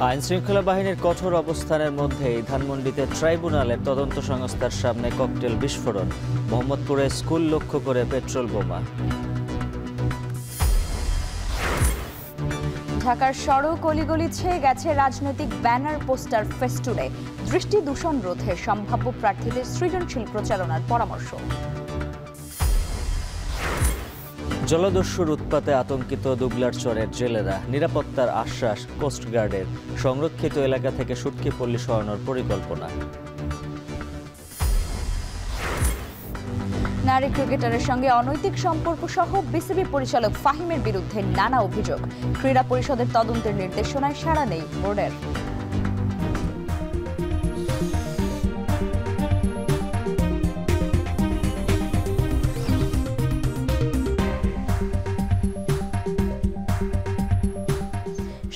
আইনশৃঙ্খলা বাহিনীর কঠোর অবস্থানের মধ্যেই ধানমন্ডিতে ট্রাইব্যুনালের তদন্ত সংস্থার সামনে ককটেল বিস্ফোরণ, মোহাম্মদপুরে স্কুল লক্ষ্য করে পেট্রোল বোমা। ঢাকার সড়ক অলিগলি ছেয়ে গেছে রাজনৈতিক ব্যানার, পোস্টার, ফেস্টুনে। দৃষ্টি দূষণ রোধে সম্ভাব্য প্রার্থীদের সৃজনশীল প্রচারণার পরামর্শ। জলদস্যুর উৎপাতে আতঙ্কিত দুবলারচরের জেলেরা, নিরাপত্তার আশ্বাস কোস্টগার্ডের। সংরক্ষিত এলাকা থেকে সুটকিপল্লী সরানোর পরিকল্পনা। নারী ক্রিকেটারের সঙ্গে অনৈতিক সম্পর্ক সহ বিসিবি পরিচালক ফাহিমের বিরুদ্ধে নানা অভিযোগ। ক্রীড়া পরিষদের তদন্তের নির্দেশনায় সাড়া নেই বোর্ডের।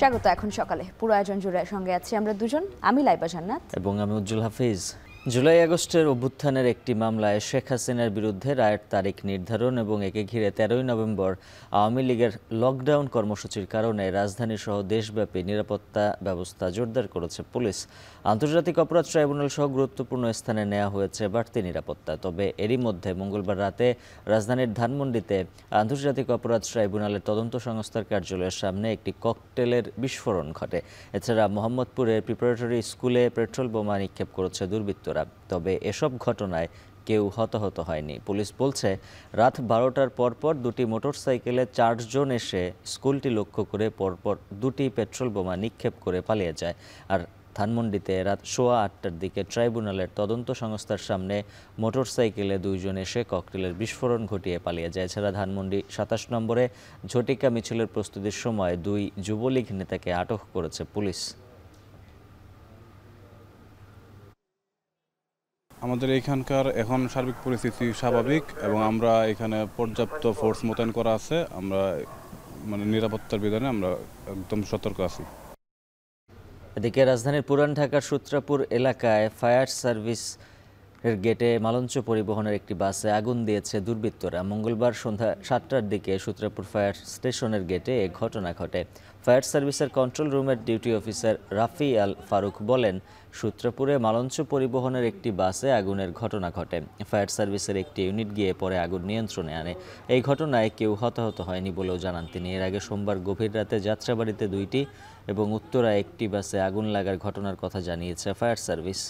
স্বাগত। এখন সকালে পুরো আয়োজন জুড়ে সঙ্গে আছি আমরা দুজন, আমি লাইবা জান্নাত এবং আমি উজ্জ্বল হাফিজ। জুলাই আগস্টের অভ্যুত্থানের একটি মামলায় শেখ হাসিনার বিরুদ্ধে রায়ের তারিখ নির্ধারণ এবং একে ঘিরে 13ই নভেম্বর আওয়ামী লীগের লকডাউন কর্মসূচির কারণে রাজধানী সহ দেশব্যাপী নিরাপত্তা ব্যবস্থা জোরদার করেছে পুলিশ। আন্তর্জাতিক অপরাধ ট্রাইব্যুনাল সহ গুরুত্বপূর্ণ স্থানে নেওয়া হয়েছে বাড়তি নিরাপত্তা। তবে এরই মধ্যে মঙ্গলবার রাতে রাজধানীর ধানমন্ডিতে আন্তর্জাতিক অপরাধ ট্রাইব্যুনালের তদন্ত সংস্থার কার্যালয়ের সামনে একটি ককটেলের বিস্ফোরণ ঘটে। এছাড়া মোহাম্মদপুরের প্রিপারেটরি স্কুলে পেট্রোল বোমা নিক্ষেপ করেছে দুর্বৃত্তরা। তবে এসব ঘটনায় কেউ হতাহত হয়নি। পুলিশ বলছে, রাত 12টার পরপর দুটি মোটরসাইকেলে 4 জন এসে স্কুলটি লক্ষ্য করে পরপর দুটি পেট্রোল বোমা নিক্ষেপ করে পালিয়ে যায়। আর ধানমন্ডিতে রাত 8:15টার দিকে ট্রাইব্যুনালের তদন্ত সংস্থার সামনে মোটরসাইকেলে 2 জন এসে ককটেলের বিস্ফোরণ ঘটিয়ে পালিয়ে যায়। এছাড়া ধানমন্ডি 27 নম্বরে ঝটিকা মিছিলের প্রস্তুতির সময় 2 যুবলীগ নেতাকে আটক করেছে পুলিশ। আমাদের এখানকার এখন সার্বিক পরিস্থিতি স্বাভাবিক এবং আমরা এখানে পর্যাপ্ত ফোর্স মোতায়েন করা আছে। আমরা নিরাপত্তার বিধানে আমরা একদম সতর্ক আছি। এদিকে রাজধানীর পুরান ঢাকার সূত্রাপুর এলাকায় ফায়ার সার্ভিস এর গেটে মালঞ্চ পরিবহনের একটি বাসে আগুন দিয়েছে দুর্বৃত্তরা। মঙ্গলবার সন্ধ্যা 7টার দিকে সূত্রাপুর ফায়ার স্টেশনের গেটে এ ঘটনা ঘটে। ফায়ার সার্ভিসের কন্ট্রোল রুমের ডিউটি অফিসার রাফি আল ফারুক বলেন, সূত্রাপুরে মালঞ্চ পরিবহনের একটি বাসে আগুনের ঘটনা ঘটে। ফায়ার সার্ভিসের একটি ইউনিট গিয়ে পরে আগুন নিয়ন্ত্রণে আনে। এই ঘটনায় কেউ হতাহত হয়নি বলেও জানান তিনি। এর আগে সোমবার গভীর রাতে যাত্রাবাড়িতে 2টি এবং উত্তরায় একটি বাসে আগুন লাগার ঘটনার কথা জানিয়েছে ফায়ার সার্ভিস।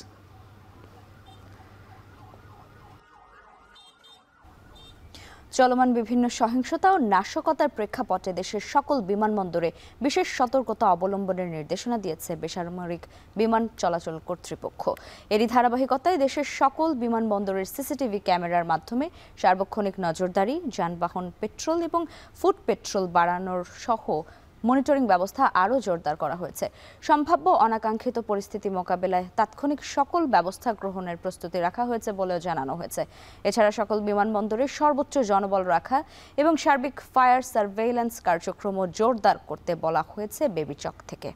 চলমান বিভিন্ন সহিংসতা ও নাশকতার প্রেক্ষাপটে দেশের সকল বিমানবন্দরে বিশেষ সতর্কতা অবলম্বনের নির্দেশনা দিয়েছে বেসামরিক বিমান চলাচল কর্তৃপক্ষ। এরই ধারাবাহিকতায় দেশের সকল বিমানবন্দরের সিসিটিভি ক্যামেরার মাধ্যমে সার্বক্ষণিক নজরদারি, যানবাহন পেট্রোল এবং ফুড পেট্রোল বাড়ানোর সহ মনিটরিং ব্যবস্থা আরও জোরদার করা হয়েছে। সম্ভাব্য অনাকাঙ্ক্ষিত পরিস্থিতি মোকাবেলায় তাৎক্ষণিক সকল ব্যবস্থা গ্রহণের প্রস্তুতি রাখা হয়েছে বলেও জানানো হয়েছে। এছাড়া সকল বিমানবন্দরে সর্বোচ্চ জনবল রাখা এবং সার্বিক ফায়ার সার্ভেইল্যান্স কার্যক্রমও জোরদার করতে বলা হয়েছে বেবিচক থেকে।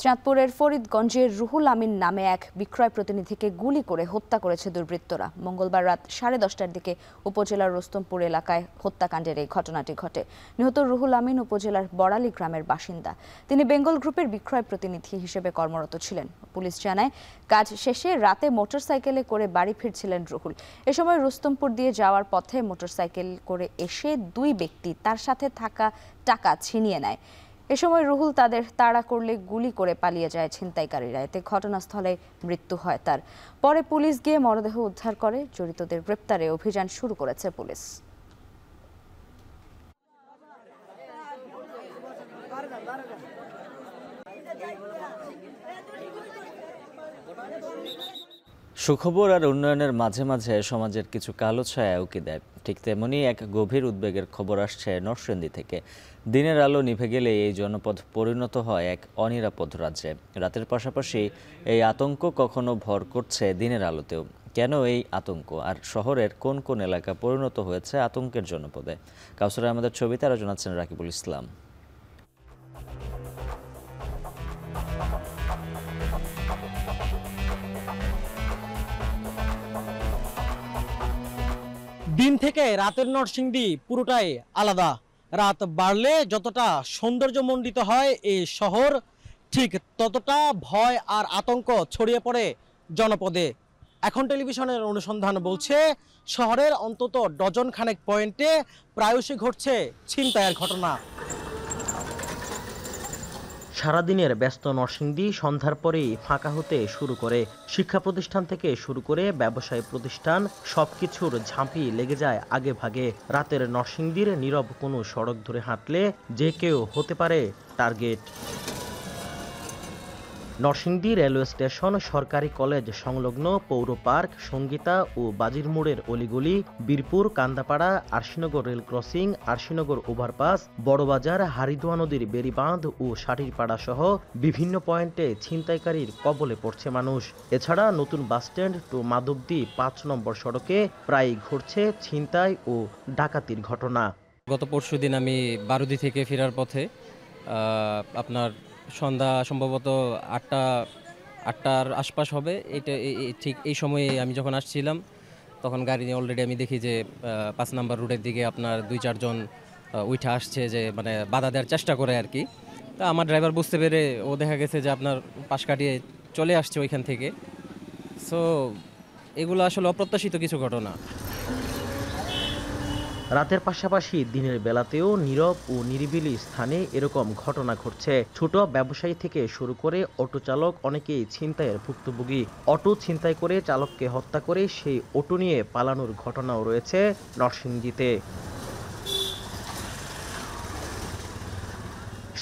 চাঁদপুরের ফরিদগঞ্জের রুহুল আমিন নামে এক বিক্রয় প্রতিনিধিকে গুলি করে হত্যা করেছে দুর্বৃত্তরা। মঙ্গলবার রাত 10:30টার দিকে উপজেলার রুস্তমপুর এলাকায় হত্যাকাণ্ডের এই ঘটনাটি ঘটে। নিহত রুহুল আমিন উপজেলার বড়ালী গ্রামের বাসিন্দা। তিনি বেঙ্গল গ্রুপের বিক্রয় প্রতিনিধি হিসেবে কর্মরত ছিলেন। পুলিশ জানায়, কাজ শেষে রাতে মোটরসাইকেলে করে বাড়ি ফিরছিলেন রুহুল। এ সময় রুস্তমপুর দিয়ে যাওয়ার পথে মোটরসাইকেল করে এসে 2 ব্যক্তি তার সাথে থাকা টাকা ছিনিয়ে নেয়। এ সময় রুহুল তাদের তাড়া করলে গুলি করে পালিয়ে যায় ছিনতাইকারীরা। এতে ঘটনাস্থলে মৃত্যু হয় তার। পরে পুলিশ গিয়ে মরদেহ উদ্ধার করে। জড়িতদের গ্রেপ্তারে অভিযান শুরু করেছে পুলিশ। সুখবর আর উন্নয়নের মাঝে মাঝে সমাজের কিছু কালো ছায়া উকি দেয়। ঠিক তেমনি এক গভীর উদ্বেগের খবর আসছে নরসিংদী থেকে। দিনের আলো নিভে গেলে এই জনপদ পরিণত হয় এক অনিরাপদ রাজ্যে। রাতের পাশাপাশি এই আতঙ্ক কখনো ভর করছে দিনের আলোতেও। কেন এই আতঙ্ক, আর শহরের কোন কোন এলাকা পরিণত হয়েছে আতঙ্কের জনপদে? কাউসার আমাদের ছবিতে আরও জানাচ্ছেন রাকিবুল ইসলাম। দিন থেকে রাতের নরসিংদী পুরোটাই আলাদা। রাত বাড়লে যতটা সৌন্দর্যমণ্ডিত হয় এই শহর, ঠিক ততটা ভয় আর আতঙ্ক ছড়িয়ে পড়ে জনপদে। এখন টেলিভিশনের অনুসন্ধান বলছে শহরের অন্তত ডজন খানেক পয়েন্টে প্রায়শই ঘটছে ছিনতাইয়ের ঘটনা। সারাদিনের ব্যস্ত নরসিংদী সন্ধ্যার পরেই ফাঁকা হতে শুরু করে। শিক্ষা প্রতিষ্ঠান থেকে শুরু করে ব্যবসায় প্রতিষ্ঠান সবকিছুর ঝাঁপি লেগে যায় আগে ভাগে। রাতের নরসিংদীর নীরব কোনো সড়ক ধরে হাঁটলে যে কেউ হতে পারে টার্গেট। নরসিংদী রেলওয়ে স্টেশন, সরকারি কলেজ সংলগ্ন পৌর পার্ক, সঙ্গীতা ও বাজিরমোড়ের অলিগলি, Birpur, Kandapara, Arshinagar rail crossing, Arshinagar overpass, Borobazar, Haridhoa নদীর বেড়িবাঁধ ও সাটিরপাড়া সহ বিভিন্ন পয়েন্টে ছিনতাইকারীর কবলে পড়ছে মানুষ। এছাড়া নতুন বাসস্ট্যান্ড টু মাধবদী ৫ নম্বর সড়কে প্রায়ই ঘটছে ছিনতাই ও ডাকাতির ঘটনা। গত পরশুদিন আমি বারুদি থেকে ফেরার পথে আপনার সন্ধ্যা সম্ভবত আটটার আশপাশ হবে, এটা ঠিক এই সময়ে আমি যখন আসছিলাম তখন গাড়ি নিয়ে অলরেডি আমি দেখি যে ৫ নাম্বার রুটের দিকে আপনার ২-৪ জন উঠে আসছে, যে মানে বাধা দেওয়ার চেষ্টা করে আর কি। তা আমার ড্রাইভার বুঝতে পেরে ও দেখা গেছে যে আপনার পাশ কাটিয়ে চলে আসছে ওইখান থেকে। সো এগুলো আসলে অপ্রত্যাশিত কিছু ঘটনা। রাতের পাশাপাশি দিনের বেলাতেও নীরব ও নিরিবিলি স্থানে এরকম ঘটনা ঘটছে। ছোট ব্যবসায়ী থেকে শুরু করে অটো চালক অনেকেই ছিনতাইয়ের ভুক্তভোগী। অটো ছিনতাই করে চালককে হত্যা করে সেই অটো নিয়ে পালানোর ঘটনাও রয়েছে নরসিংদীতে।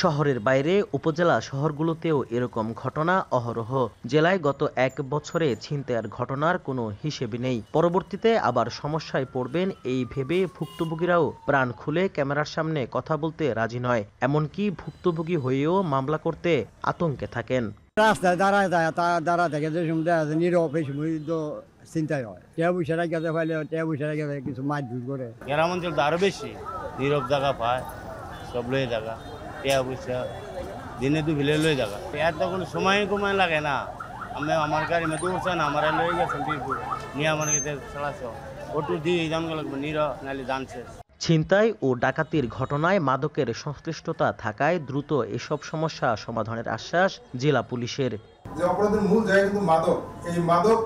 শহরের বাইরে উপজেলা শহরগুলোতেও এরকম ঘটনা অহরহ। জেলায় গত ১ বছরে ছিনতাইয়ের ঘটনার কোনো হিসেবই নেই। পরবর্তীতে আবার সমস্যায় পড়বেন এই ভেবে ভুক্তভোগীরাও প্রাণ খুলে ক্যামেরার সামনে কথা বলতে রাজি নয়। এমনকি ভুক্তভোগী হয়েও মামলা করতে আতঙ্কে থাকেন। রাস্তায় দাঁড়া থেকে যে সময় নীরব এই সময় তো চিন্তাই হয়। পয়সা গেছে পাইলে পয়সা গেছে কিছু মারধর করে। গ্রাম অঞ্চল তো আরো বেশি নীরব জায়গা পায়, সব লয়ে জায়গা পয়সা দিনে দু ভিলে লয়ে জায়গা। এর তো কোনো সময় কমায় লাগে না। আমি আমার গাড়ি মধ্যে উঠছেন, আমার লয়ে গেছেন বীরপুর নিয়ে আমার কাছে চালাছো ওটু দিয়ে জানগা লাগবে নীরব নাহলে জানছে। ছিনতাই ও ডাকাতির ঘটনায় মাদকের সংশ্লিষ্টতা থাকায় দ্রুত এসব সমস্যা সমাধানের আশ্বাস জেলা পুলিশের। যে অপরাধের মূল জায়গা কিন্তু মাদক। এই মাদক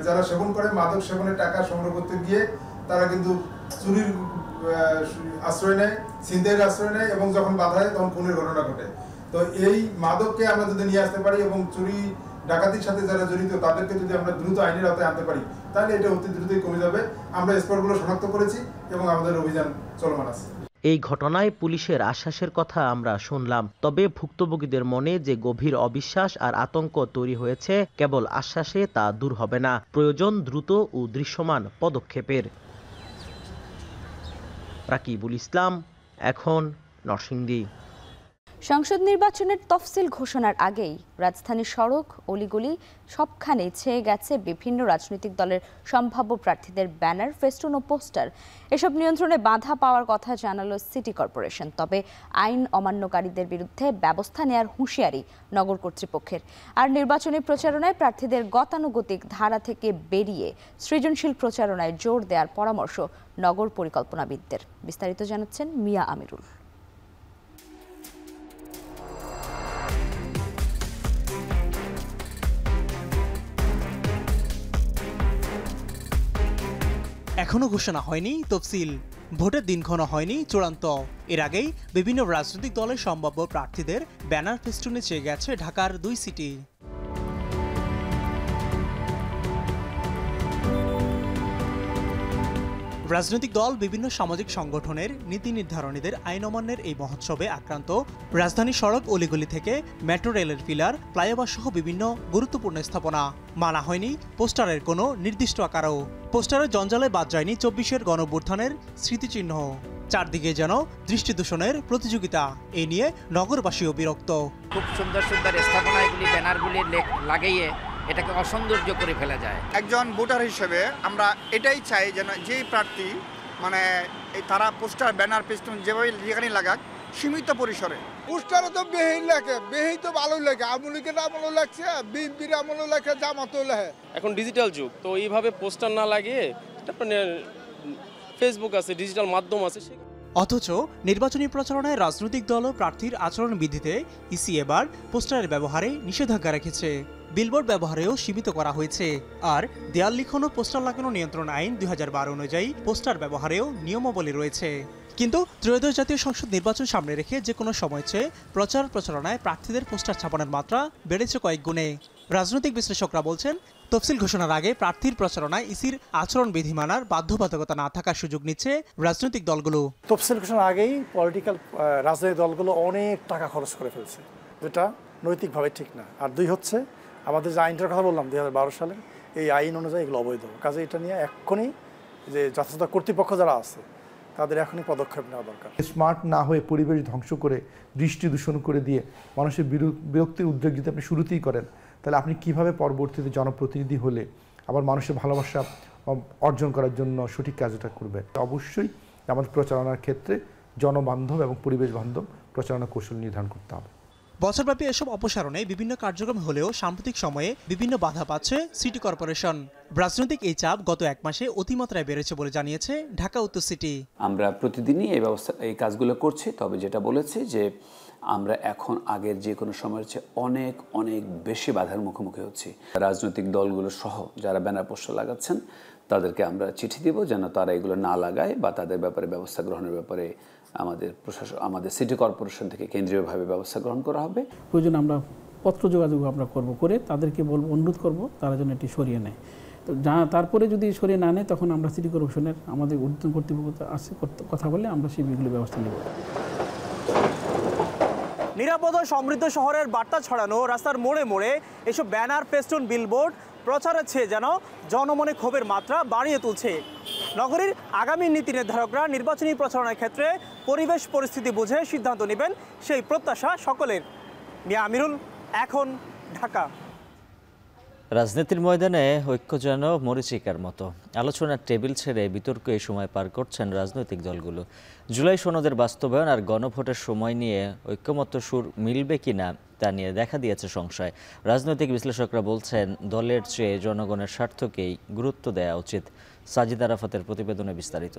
যারা সেবন করে, মাদক সেবনের টাকা সংগ্রহ করতে গিয়ে তারা কিন্তু চুরির আশ্রয় নেয়, ছিনতাইয়ের আশ্রয় নেয় এবং যখন বাধা হয় তখন খুনের ঘটনা ঘটে। তো এই মাদককে আমরা যদি নিয়ে আসতে পারি এবং চুরি ডাকাতির সাথে যারা জড়িত তাদেরকে যদি আমরা দ্রুত আইনের আওতায় আনতে পারি তাহলে এটা অতি দ্রুতই কমে যাবে। আমরা স্পটগুলো শনাক্ত করেছি এবং আমাদের অভিযান চলমান আছে। এই ঘটনায় পুলিশের আশ্বাসের কথা আমরা শুনলাম, তবে ভুক্তভোগীদের মনে যে গভীর অবিশ্বাস আর আতঙ্ক তৈরি হয়েছে কেবল আশ্বাসে তা দূর হবে না। প্রয়োজন দ্রুত ও দৃশ্যমান পদক্ষেপের। রাকিবুল ইসলাম, এখন নরসিংদী। সংসদ নির্বাচনের তফসিল ঘোষণার আগেই রাজধানীর সড়ক, অলিগলি সবখানে ছেয়ে গেছে বিভিন্ন রাজনৈতিক দলের সম্ভাব্য প্রার্থীদের ব্যানার, ফেস্টুন ও পোস্টার। এসব নিয়ন্ত্রণে বাধা পাওয়ার কথা জানালো সিটি কর্পোরেশন। তবে আইন অমান্যকারীদের বিরুদ্ধে ব্যবস্থা নেয়ার হুঁশিয়ারি নগর কর্তৃপক্ষের। আর নির্বাচনী প্রচারণায় প্রার্থীদের গতানুগতিক ধারা থেকে বেরিয়ে সৃজনশীল প্রচারণায় জোর দেওয়ার পরামর্শ নগর পরিকল্পনাবিদদের। বিস্তারিত জানাচ্ছেন মিয়া আমিরুল। এখনো ঘোষণা হয়নি তফসিল, ভোটের দিনক্ষণ হয়নি চূড়ান্ত। এর আগেই বিভিন্ন রাজনৈতিক দলের সম্ভাব্য প্রার্থীদের ব্যানার ফেস্টুনে ছেয়ে গেছে ঢাকার 2 সিটি। রাজনৈতিক দল, বিভিন্ন সামাজিক সংগঠনের নীতি নির্ধারণীদের আইন অমান্যের এই মহোৎসবে আক্রান্ত রাজধানীর সড়ক, অলিগলি থেকে মেট্রো রেলের পিলার, ফ্লাইওভার সহ বিভিন্ন গুরুত্বপূর্ণ স্থাপনা। মানা হয়নি পোস্টারের কোনো নির্দিষ্ট আকারও। পোস্টারের জঞ্জালে বাদ যায়নি 24-এর গণঅভ্যুত্থানের স্মৃতিচিহ্ন। চারদিকে যেন দৃষ্টি দূষণের প্রতিযোগিতা। এ নিয়ে নগরবাসীও বিরক্ত। খুব সুন্দর সুন্দর স্থাপনাগুলি, ব্যানারগুলি লাগিয়ে এটাকে অসৌন্দর্য করে ফেলা যায়। একজন ভোটার হিসেবে আমরা এটাই চাই যেন যেই প্রার্থী মানে তারা পোস্টার, ব্যানার, পেস্টুন যেভাবে যেখানে লাগাক সীমিত পরিসরে। পোস্টারে তো বেহি লেখে, বেহি তো ভালোই লেখে, আমলিকের আমলও লাগছে, বিএনপির আমলও লেখে, জামাতও লেখে। এখন ডিজিটাল যুগ, তো এইভাবে পোস্টার না লাগিয়ে ফেসবুক আছে, ডিজিটাল মাধ্যম আছে। অথচ নির্বাচনী প্রচারণায় রাজনৈতিক দল ও প্রার্থীর আচরণবিধিতে ইসি এবার পোস্টারের ব্যবহারে নিষেধাজ্ঞা রেখেছে। বিলবোর্ড ব্যবহারেও সীমিত করা হয়েছে। আর দেয়াল লিখন ও পোস্টার লাগানো নিয়ন্ত্রণ আইন 2012 অনুযায়ী পোস্টার ব্যবহারেও নিয়মাবলী রয়েছে। কিন্তু ত্রয়োদশ জাতীয় সংসদ নির্বাচন সামনে রেখে যে কোনো সময় চেয়ে প্রচারণায় প্রার্থীদের পোস্টার ছাপানোর মাত্রা বেড়েছে কয়েক গুণে। রাজনৈতিক বিশ্লেষকরা বলছেন, তফসিল ঘোষণার আগে প্রার্থীর প্রচারণায় ইসির আচরণবিধি মানার বাধ্যবাধকতা না থাকার সুযোগ নিচ্ছে রাজনৈতিক দলগুলো। তফসিল ঘোষণার আগেই রাজনৈতিক দলগুলো অনেক টাকা খরচ করে ফেলছে, যেটা নৈতিকভাবে ঠিক না। আর দুই হচ্ছে, আমাদের যে আইনটার কথা বললাম 2012 সালে, এই আইন অনুযায়ী এগুলো অবৈধ। কাজে এটা নিয়ে এক্ষুনি যে যথাযথ কর্তৃপক্ষ যারা আছে তাদের এখনই পদক্ষেপ নেওয়া দরকার। স্মার্ট না হয়ে পরিবেশ ধ্বংস করে, দৃষ্টি দূষণ করে দিয়ে মানুষের বিরক্তির উদ্যোগ যদি আপনি শুরুতেই করেন, তাহলে আপনি কিভাবে পরবর্তীতে জনপ্রতিনিধি হলে আবার মানুষের ভালোবাসা অর্জন করার জন্য সঠিক কাজটা করবে। অবশ্যই আমাদের প্রচারণার ক্ষেত্রে জনবান্ধব এবং পরিবেশ বান্ধব প্রচারণা কৌশল নির্ধারণ করতে হবে। বছরব্যাপী এসব অপসারণে বিভিন্ন কার্যক্রম হলেও সাম্প্রতিক সময়ে বিভিন্ন বাধা পাচ্ছে সিটি কর্পোরেশন। রাজনৈতিক এই চাপ গত এক মাসে অতিমাত্রায় বেড়েছে বলে জানিয়েছে ঢাকা উত্তর সিটি। আমরা প্রতিদিনই এই কাজগুলো করছি, তবে যেটা বলেছি যে আমরা এখন আগের যে কোনো সময়ের চেয়ে অনেক অনেক বেশি বাধার মুখোমুখি হচ্ছি। রাজনৈতিক দলগুলো সহ যারা ব্যানার পোস্টার লাগাচ্ছেন তাদেরকে আমরা চিঠি দেব যেন তারা এগুলো না লাগায় বা তাদের ব্যাপারে ব্যবস্থা গ্রহণের ব্যাপারে আমাদের সিটি কর্পোরেশন থেকে কেন্দ্রীয়ভাবে ব্যবস্থা গ্রহণ করা হবে। প্রয়োজন আমরা পত্র যোগাযোগ আমরা করে তাদেরকে বলবো, অনুরোধ করব তারা যেন এটি সরিয়ে নেয়। তো তারপরে যদি সরিয়ে না নেয় তখন আমরা সিটি কর্পোরেশনের আমাদের ঊর্ধ্বতন কর্তৃপক্ষ আছে কথা বলে আমরা সেগুলো ব্যবস্থা নেব। নিরাপদ ও সমৃদ্ধ শহরের বার্তা ছড়ানো রাস্তার মোড়ে মোড়ে এসব ব্যানার, ফেস্টুন, বিলবোর্ড প্রচারের চেয়ে যেন জনমনে ক্ষোভের মাত্রা বাড়িয়ে তুলছে। নগরীর আগামী নীতি নির্ধারকরা নির্বাচনী প্রচারণার ক্ষেত্রে পরিবেশ পরিস্থিতি বুঝে সিদ্ধান্ত নেবেন, সেই প্রত্যাশা সকলের। মিয়া আমিরুল, এখন, ঢাকা। রাজনীতির ময়দানে ঐক্য যেন মরীচিকার মতো। আলোচনার টেবিল ছেড়ে বিতর্ক এই সময় পার করছেন রাজনৈতিক দলগুলো। জুলাই সনদের বাস্তবায়ন আর গণভোটের সময় নিয়ে ঐক্যমত্য সুর মিলবে কিনা তা নিয়ে দেখা দিয়েছে সংশয়। রাজনৈতিক বিশ্লেষকরা বলছেন, দলের চেয়ে জনগণের স্বার্থকেই গুরুত্ব দেওয়া উচিত। সাজিদ আরাফাতের প্রতিবেদনে বিস্তারিত।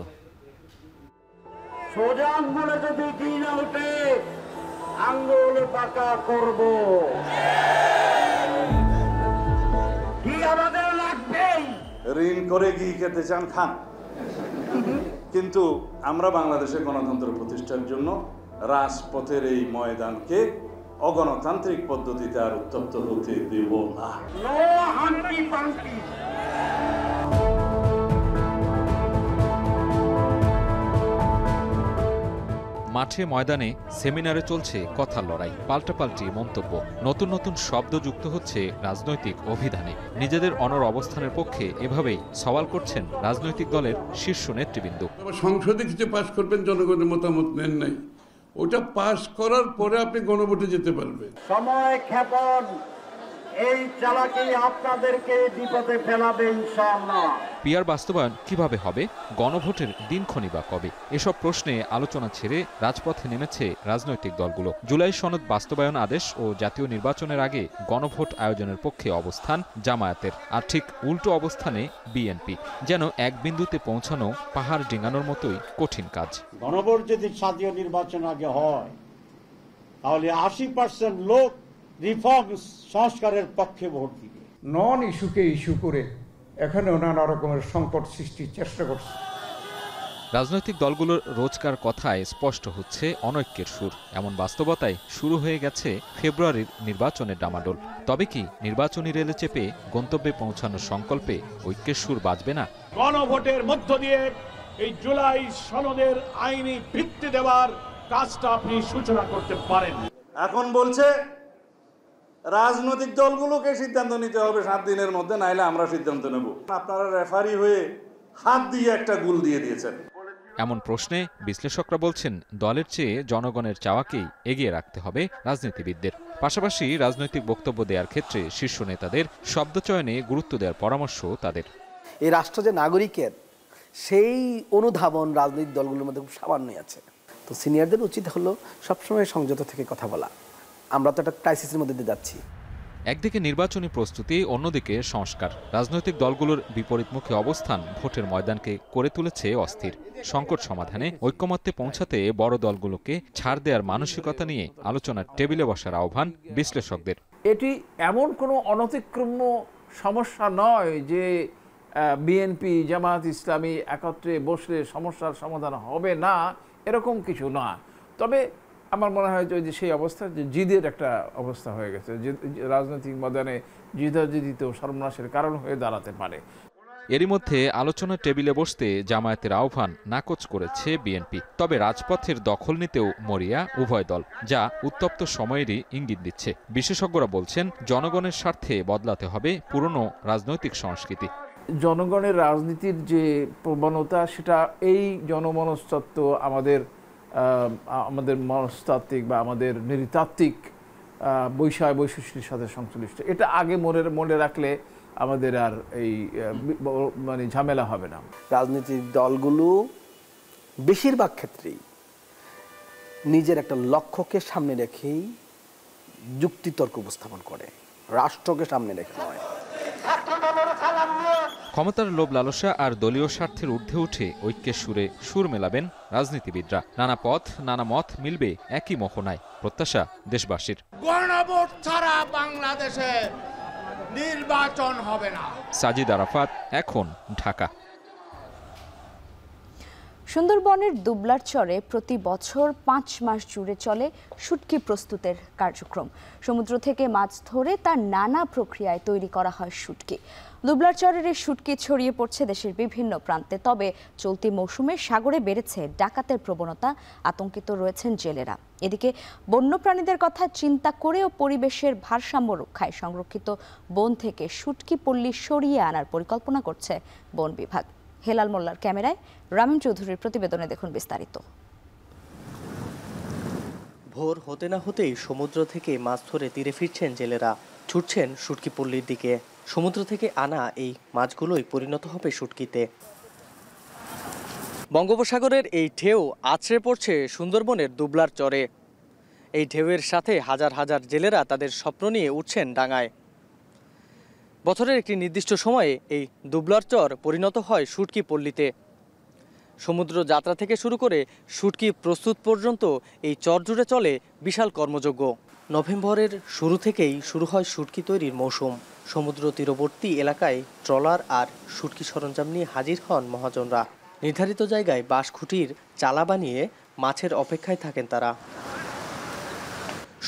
সোজা আঙ্গুলে যদি ঘি না ওঠে, আঙ্গুল পাকা করব। ঋণ করে ঘি খেতে চান খান, কিন্তু আমরা বাংলাদেশের গণতন্ত্র প্রতিষ্ঠার জন্য রাজপথের এই ময়দানকে অগণতান্ত্রিক পদ্ধতিতে আর উত্তপ্ত হতে দেব না। মাঠে ময়দানে সেমিনারে চলছে কথার লড়াই, পাল্টাপাল্টি মন্তব্য, নতুন নতুন শব্দ যুক্ত হচ্ছে রাজনৈতিক অভিধানে। নিজেদের অনড় অবস্থানের পক্ষে এভাবেই সওয়াল করছেন রাজনৈতিক দলের শীর্ষ নেতৃবৃন্দ। সংসদে কিছু পাশ করবেন, জনগণের মতামত নেন নাই, ওটা পাশ করার পরে আপনি গণভোটে যেতে পারবেন। সময় ক্ষেপণ, এই চালাকি আপনাদেরকে বিপদে ফেলাবে ইনশাআল্লাহ। পিআর বাস্তবায়ন কিভাবে হবে, গণভোটের দিনক্ষণ বা কবে, এসব প্রশ্নে আলোচনা ছেড়ে রাজপথে নেমেছে রাজনৈতিক দলগুলো। জুলাই সনদ বাস্তবায়ন আদেশ ও জাতীয় নির্বাচনের আগে গণভোট আয়োজনের পক্ষে অবস্থান জামায়াতের, আর ঠিক উল্টো অবস্থানে বিএনপি। যেন এক বিন্দুতে পৌঁছানো পাহাড় ডিঙানোর মতোই কঠিন কাজ। গণভোট যদি জাতীয় নির্বাচন আগে হয়, তাহলে 80% লোক রিফর্ম সংস্কারের পক্ষে ভোট দিবে। নন ইস্যুকে ইস্যু করে এখানে নানা রকমের সংকট সৃষ্টির চেষ্টা করছে। রাজনৈতিক দলগুলোর রোজকার কথায় স্পষ্ট হচ্ছে অনৈক্যের সুর। এমন বাস্তবতায় শুরু হয়ে গেছে ফেব্রুয়ারির নির্বাচনের ডামাডোল। তবে কি নির্বাচনী রেলে চেপে গন্তব্যে পৌঁছানোর সংকল্পে ঐক্যের সুর বাজবে না? গণভোটের মধ্য দিয়ে এই জুলাই সনদের আইনি ভিত্তি দেওয়ার কাজটা আপনি সূচনা করতে পারেন। এখন বলছে রাজনৈতিক দলগুলোকে সিদ্ধান্ত নিতে হবে 7 দিনের মধ্যে, নাইলে আমরা সিদ্ধান্ত নেব। আপনারা রেফারি হয়ে হাত দিয়ে একটা গোল দিয়ে দিয়েছেন। এমন প্রশ্নে বিশ্লেষকরা বলছেন, দলের চেয়ে জনগণের চাওয়াকেই এগিয়ে রাখতে হবে রাজনীতিবিদদের। পাশাপাশি রাজনৈতিক বক্তব্য দেওয়ার ক্ষেত্রে শীর্ষ নেতাদের শব্দচয়নে গুরুত্ব দেওয়ার পরামর্শ তাদের। এই রাষ্ট্র যে নাগরিকের, সেই অনুধাবন রাজনৈতিক দলগুলোর মধ্যে খুব সামান্যই আছে। তো সিনিয়রদের উচিত হলো সবসময় সংযত থেকে কথা বলা। আমরা তো একটা ক্রাইসিসের মধ্যে দিয়ে যাচ্ছি। একদিকে নির্বাচনী প্রস্তুতি, অন্যদিকে সংস্কার। রাজনৈতিক দলগুলোর বিপরীতমুখী অবস্থান ভোটের ময়দানকে করে তুলেছে অস্থির। সংকট সমাধানে ঐক্যমত্যে পৌঁছাতে বড় দলগুলোকে ছাড় দেওয়ার মানসিকতা নিয়ে আলোচনার টেবিলে বসার আহ্বান বিশ্লেষকদের। এটি এমন কোনো অনতিক্রম্য সমস্যা নয় যে বিএনপি জামায়াত ইসলামী একত্রে বসলে সমস্যার সমাধান হবে না, এরকম কিছু না। তবে আমার মনে হয় যে সেই অবস্থা যে জিদের একটা অবস্থা হয়ে গেছে, যে রাজনৈতিক ময়দানে জিদাজিদিত সর্বনাশের কারণ হয়ে দাঁড়াতে পারে। এরই মধ্যে আলোচনার টেবিলে বসতে জামায়াতের আহ্বান নাকচ করেছে বিএনপি। তবে রাজপথের দখল নিতেও মরিয়া উভয় দল, যা উত্তপ্ত সময়েরই ইঙ্গিত দিচ্ছে। বিশেষজ্ঞরা বলছেন, জনগণের স্বার্থে বদলাতে হবে পুরনো রাজনৈতিক সংস্কৃতি। জনগণের রাজনীতির যে প্রবণতা, সেটা এই জনমনস্তত্ত্ব আমাদের মনস্তাত্ত্বিক বা আমাদের নৃতাত্ত্বিক বৈশিষ্ট্যের সাথে সংশ্লিষ্ট। এটা আগে মনে রাখলে আমাদের আর এই মানে ঝামেলা হবে না। রাজনৈতিক দলগুলো বেশিরভাগ ক্ষেত্রেই নিজের একটা লক্ষ্যকে সামনে রেখেই যুক্তিতর্ক উপস্থাপন করে, রাষ্ট্রকে সামনে রেখে নয়। ক্ষমতার লোভ লালসা আর দলীয় স্বার্থের ঊর্ধ্বে উঠে ঐক্যের সুরে সুর মেলাবেন রাজনীতিবিদরা। নানা পথ নানা মত মিলবে একই মোহনায়, প্রত্যাশা দেশবাসীর। গণভোট ছাড়া বাংলাদেশে নির্বাচন হবে না। সাজিদ আরাফাত, এখন, ঢাকা। সুন্দরবনের দুবলার চরে প্রতি বছর 5 মাস জুড়ে চলে শুটকি প্রস্তুতের কার্যক্রম। সমুদ্র থেকে মাছ ধরে তার নানা প্রক্রিয়ায় তৈরি করা হয় শুটকি। দুবলার চরের এই শুটকি ছড়িয়ে পড়ছে দেশের বিভিন্ন প্রান্তে। তবে চলতি মৌসুমে সাগরে বেড়েছে ডাকাতের প্রবণতা, আতঙ্কিত রয়েছেন জেলেরা। এদিকে বন্যপ্রাণীদের কথা চিন্তা করেও পরিবেশের ভারসাম্য রক্ষায় সংরক্ষিত বন থেকে শুটকি পল্লী সরিয়ে আনার পরিকল্পনা করছে বন বিভাগ। হেলাল মোল্লার ক্যামেরায় রামিন চৌধুরীর প্রতিবেদনে দেখুন বিস্তারিত। ভোর হতে না হতেই সমুদ্র থেকে মাছ ধরে তীরে ফিরছেন জেলেরা, ছুটছেন শুটকি পল্লীর দিকে। সমুদ্র থেকে আনা এই মাছগুলোই পরিণত হবে শুটকিতে। বঙ্গোপসাগরের এই ঢেউ আছড়ে পড়ছে সুন্দরবনের দুবলার চরে। এই ঢেউয়ের সাথে হাজার হাজার জেলেরা তাদের স্বপ্ন নিয়ে উঠছেন ডাঙায়। বছরের একটি নির্দিষ্ট সময়ে এই দুবলার চর পরিণত হয় শুটকি পল্লীতে। সমুদ্র যাত্রা থেকে শুরু করে শুটকি প্রস্তুত পর্যন্ত এই চর জুড়ে চলে বিশাল কর্মযজ্ঞ। নভেম্বরের শুরু থেকেই শুরু হয় শুটকি তৈরির মৌসুম। সমুদ্র তীরবর্তী এলাকায় ট্রলার আর শুটকি সরঞ্জাম নিয়ে হাজির হন মহাজনরা। নির্ধারিত জায়গায় বাঁশখুঁটির চালা বানিয়ে মাছের অপেক্ষায় থাকেন তারা।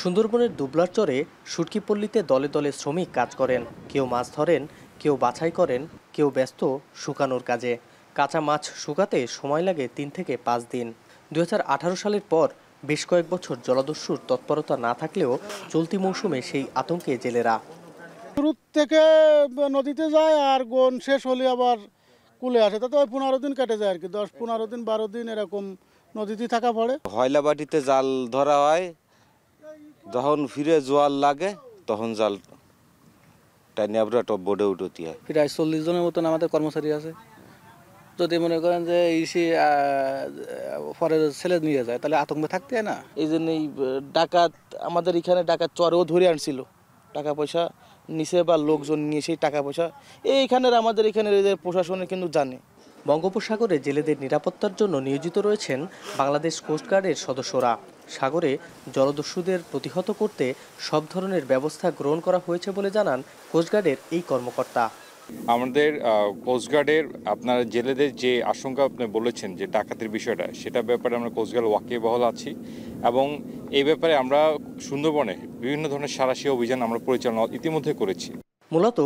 সুন্দরবনের দুবলার চরে শুটকি পল্লীতে দলে দলে শ্রমিক কাজ করেন। কেউ মাছ ধরেন, কেউ বাছাই করেন, কেউ ব্যস্ত শুকানোর কাজে। কাঁচা মাছ শুকাতে সময় লাগে 3 থেকে 5 দিন। 2018 সালের পর বেশ কয়েক বছর জলদস্যুর তৎপরতা না থাকলেও চলতি মৌসুমে সেই আতঙ্কে জেলেরা। শুরু থেকে নদীতে যায় আর গোন শেষ হলে আবার কুলে আসে, তাতে ওই 15 দিন কেটে যায় আর কি। 10-15 দিন 12 দিন এরকম নদীতে থাকা পড়ে। হয়লাবাটিতে জাল ধরা হয়, যখন ফিরে জোয়ার লাগে তখন জাল টাইনে আমরা টপ বোর্ডে উঠতে হয়। প্রায় 40 জনের মতন আমাদের কর্মচারী আছে। যদি মনে করেন যে ইসে পরে ছেলে নিয়ে যায় তাহলে আতঙ্কে থাকতে হয় না। এই জন্যই ডাকাত আমাদের এখানে ডাকাত চরেও ধরে আনছিল, টাকা পয়সা নিচে বা লোকজন নিয়ে সেই টাকা পয়সা এইখানের আমাদের এখানের প্রশাসনে কিন্তু জানে। বঙ্গোপসাগরে জেলেদের নিরাপত্তার জন্য নিয়োজিত রয়েছেন বাংলাদেশ কোস্টগার্ডের সদস্যরা। সাগরে জলদস্যুদের প্রতিহত করতে সব ধরনের ব্যবস্থা গ্রহণ করা হয়েছে বলে জানান কোস্টগার্ডের এই কর্মকর্তা। আমাদের কোস্টগার্ডের আপনার জেলেদের যে আশঙ্কা আপনি বলেছেন যে ডাকাতির বিষয়টা, সেটা ব্যাপারে আমরা কোস্টগার্ড ওয়াকিবহাল আছি এবং এই ব্যাপারে আমরা সুন্দরবনে বিভিন্ন ধরনের সাঁড়াশি অভিযান আমরা পরিচালনা ইতিমধ্যে করেছি। মূলত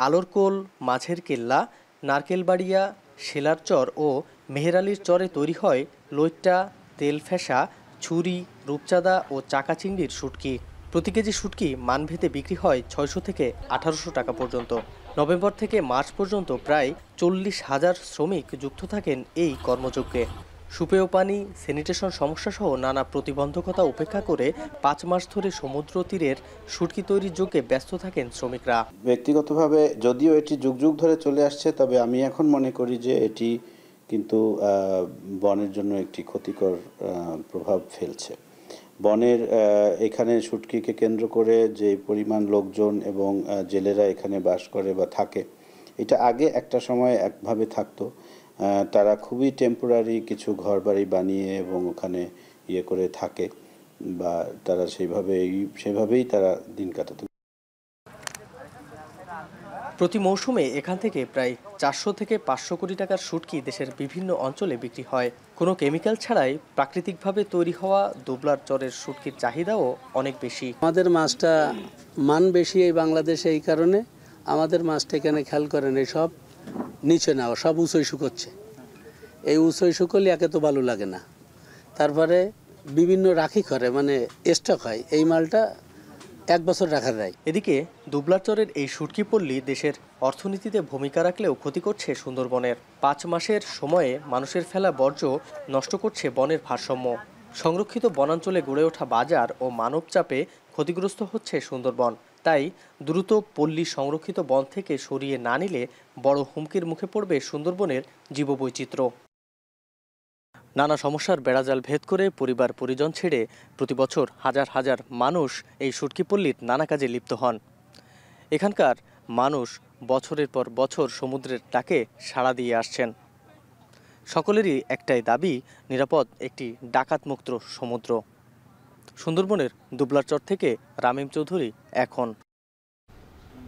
আলোরকোল, মাঝের কেল্লা, নারকেলবাড়িয়া, শেলার চর ও মেহেরালির চরে তৈরি হয় লইট্টা, তেল ফেসা, ছুরি, রূপচাঁদা ও চাকা চিংড়ির শুটকি। প্রতি কেজি শুটকি মানভেদে বিক্রি হয় 600 থেকে 1800 টাকা পর্যন্ত। নভেম্বর থেকে মার্চ পর্যন্ত প্রায় 40,000 শ্রমিক যুক্ত থাকেন এই কর্মযজ্ঞে। সুপেয় পানি, স্যানিটেশন সমস্যাসহ নানা প্রতিবন্ধকতা উপেক্ষা করে 5 মাস ধরে সমুদ্র তীরের শুটকি তৈরির যজ্ঞে ব্যস্ত থাকেন শ্রমিকরা। ব্যক্তিগতভাবে যদিও এটি যুগ যুগ ধরে চলে আসছে, তবে আমি এখন মনে করি যে এটি কিন্তু বনের জন্য একটি ক্ষতিকর প্রভাব ফেলছে। বনের এখানে শুটকিকে কেন্দ্র করে যে পরিমাণ লোকজন এবং জেলেরা এখানে বাস করে বা থাকে, এটা আগে একটা সময় একভাবে থাকতো। তারা খুবই টেম্পোরারি কিছু ঘরবাড়ি বানিয়ে এবং ওখানে ইয়ে করে থাকে, বা তারা সেইভাবেই তারা দিন কাটাতো। প্রতি মৌসুমে এখান থেকে প্রায় 400 থেকে 500 কোটি টাকার শুটকি দেশের বিভিন্ন অঞ্চলে বিক্রি হয়। কোনো কেমিক্যাল ছাড়াই প্রাকৃতিকভাবে তৈরি হওয়া দুবলার চরের শুটকির চাহিদাও অনেক বেশি। আমাদের মাছটা মান বেশি এই বাংলাদেশে, এই কারণে আমাদের মাছটা এখানে খেয়াল করেন এই সব নিচে না, সব উঁচুই শুকোচ্ছে। এই উঁচুই শুকোলে একে তো ভালো লাগে না, তারপরে বিভিন্ন রাখি করে মানে স্টক হয়, এই মালটা 1 বছর রাখা যায়। এদিকে দুবলার চরের এই শুটকি পল্লী দেশের অর্থনীতিতে ভূমিকা রাখলেও ক্ষতি করছে সুন্দরবনের। 5 মাসের সময়ে মানুষের ফেলা বর্জ্য নষ্ট করছে বনের ভারসাম্য। সংরক্ষিত বনাঞ্চলে গড়ে ওঠা বাজার ও মানব চাপে ক্ষতিগ্রস্ত হচ্ছে সুন্দরবন। তাই দ্রুত পল্লী সংরক্ষিত বন থেকে সরিয়ে না নিলে বড় হুমকির মুখে পড়বে সুন্দরবনের জীববৈচিত্র্য। নানা সমস্যার বেড়াজাল ভেদ করে পরিবার পরিজন ছেড়ে প্রতিবছর হাজার হাজার মানুষ এই শুটকিপল্লীর নানা কাজে লিপ্ত হন। এখানকার মানুষ বছরের পর বছর সমুদ্রের ডাকে সাড়া দিয়ে আসছেন। সকলেরই একটাই দাবি, নিরাপদ একটি ডাকাতমুক্ত সমুদ্র। সুন্দরবনের দুবলারচর থেকে রামিম চৌধুরী, এখন।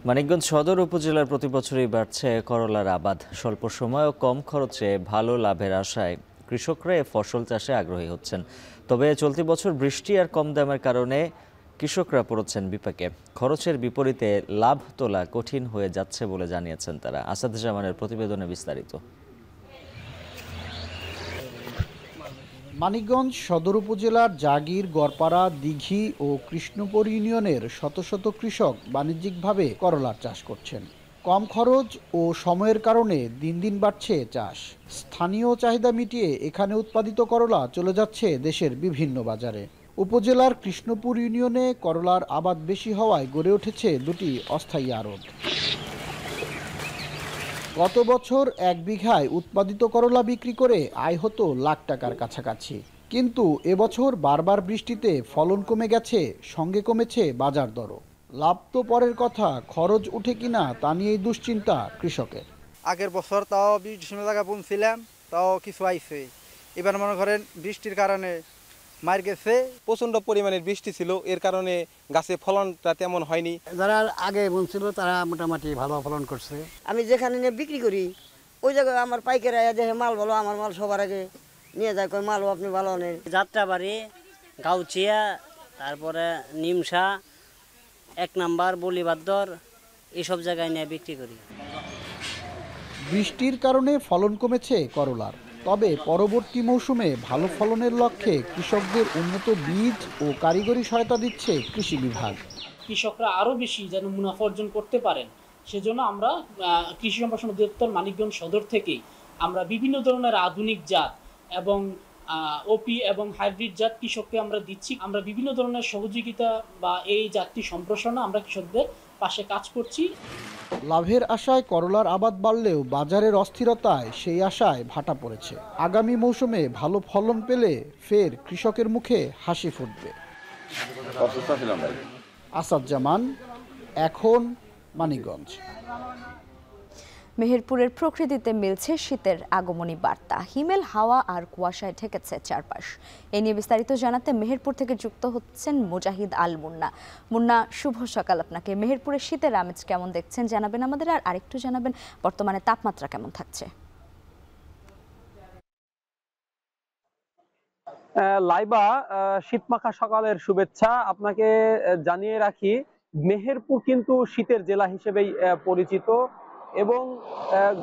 মানিকগঞ্জ সদর উপজেলার প্রতি বছরই বাড়ছে করলার আবাদ। স্বল্প সময় ও কম খরচে ভালো লাভের আশায় কৃষকরা ফসল চাষে আগ্রহী হচ্ছেন। তবে চলতি বছর বৃষ্টি আর কম দামের কারণে কৃষকরা পড়ছেন বিপাকে। খরচের বিপরীতে লাভ তোলা কঠিন হয়ে যাচ্ছে বলে জানিয়েছেন তারা। আসাদুজ্জামানের প্রতিবেদনে বিস্তারিত। মানিকগঞ্জ সদর উপজেলার জাগির, গড়পাড়া, দিঘি ও কৃষ্ণপুর ইউনিয়নের শত শত কৃষক বাণিজ্যিকভাবে করলার চাষ করছেন। কম খরচ ও সময়ের কারণে দিন দিন বাড়ছে চাষ। স্থানীয় চাহিদা মিটিয়ে এখানে উৎপাদিত করলা চলে যাচ্ছে দেশের বিভিন্ন বাজারে। উপজেলার কৃষ্ণপুর ইউনিয়নে করলার আবাদ বেশি হওয়ায় গড়ে উঠেছে 2টি অস্থায়ী আড়ত। গত বছর 1 বিঘায় উৎপাদিত করলা বিক্রি করে আয় হতো লাখ টাকার কাছাকাছি। কিন্তু এবছর বারবার বৃষ্টিতে ফলন কমে গেছে, সঙ্গে কমেছে বাজার দরও। লাভ তো পরের কথা, খরচ উঠে কিনা তা নিয়েই দুশ্চিন্তা কৃষকের। আগের বছর তাও 20 টাকা বুনছিলাম, তাও কিছু আইছে। এবার মনে করেন বৃষ্টির কারণে মার গেছে। প্রচণ্ড পরিমাণের বৃষ্টি ছিল, এর কারণে গাছে ফলনটা তেমন হয়নি। যারা আগে বুনছিল তারা মোটামুটি ভালো ফলন করছে। আমি যেখানে নিয়ে বিক্রি করি ওই জায়গায় আমার পাইকারি দেখে মাল ভালো, আমার মাল সবার আগে নিয়ে যায়, কই মালও আপনি ভালো নেন। যাত্রাবাড়ি, গাউচিয়া, তারপরে নিমসা, 1 নাম্বার, বলিবাদ্দর, এইসব জায়গায় নিয়ে বিক্রি করি। বৃষ্টির কারণে ফলন কমেছে করলার, তবে পরবর্তী মৌসুমে ভালো ফলনের লক্ষ্যে কৃষকদের উন্নত বীজ ও কারিগরি সহায়তা দিচ্ছে কৃষি বিভাগ। কৃষকরা আরও বেশি যেন মুনাফা অর্জন করতে পারেন, সেজন্য আমরা কৃষি সম্প্রসারণ অধিদপ্তর মানিকগঞ্জ সদর থেকেই আমরা বিভিন্ন ধরনের আধুনিক জাত এবং ওপি এবং হাইব্রিড জাত কৃষককে আমরা দিচ্ছি। আমরা বিভিন্ন ধরনের সহযোগিতা বা এই জাতটি সম্প্রসারণে আমরা কৃষকদের পাশে কাজ করছি। লাভের আশায় করলার আবাদ বাড়লেও বাজারের অস্থিরতায় সেই আশায় ভাটা পড়েছে। আগামী মৌসুমে ভালো ফলন পেলে ফের কৃষকের মুখে হাসি ফুটবে। আসাদুজ্জামান, এখন, মানিকগঞ্জ। মেহেরপুরের প্রকৃতিতে মিলছে শীতের আগমনী বার্তা। হিমেল হাওয়া আর কুয়াশায় ঢেকেছে চারপাশ। এ নিয়ে বিস্তারিত জানাতে মেহেরপুর থেকে যুক্ত হচ্ছেন মুজাহিদ আল মুন্না। মুন্না, শুভ সকাল আপনাকে। মেহেরপুরের শীতের আমেজ কেমন দেখছেন জানাবেন আমাদের, আর আরেকটু জানাবেন বর্তমানে তাপমাত্রা কেমন থাকছে? লাইবা, শীতমাখা সকালের শুভেচ্ছা আপনাকে জানিয়ে রাখি। মেহেরপুর কিন্তু শীতের জেলা হিসেবেই পরিচিত এবং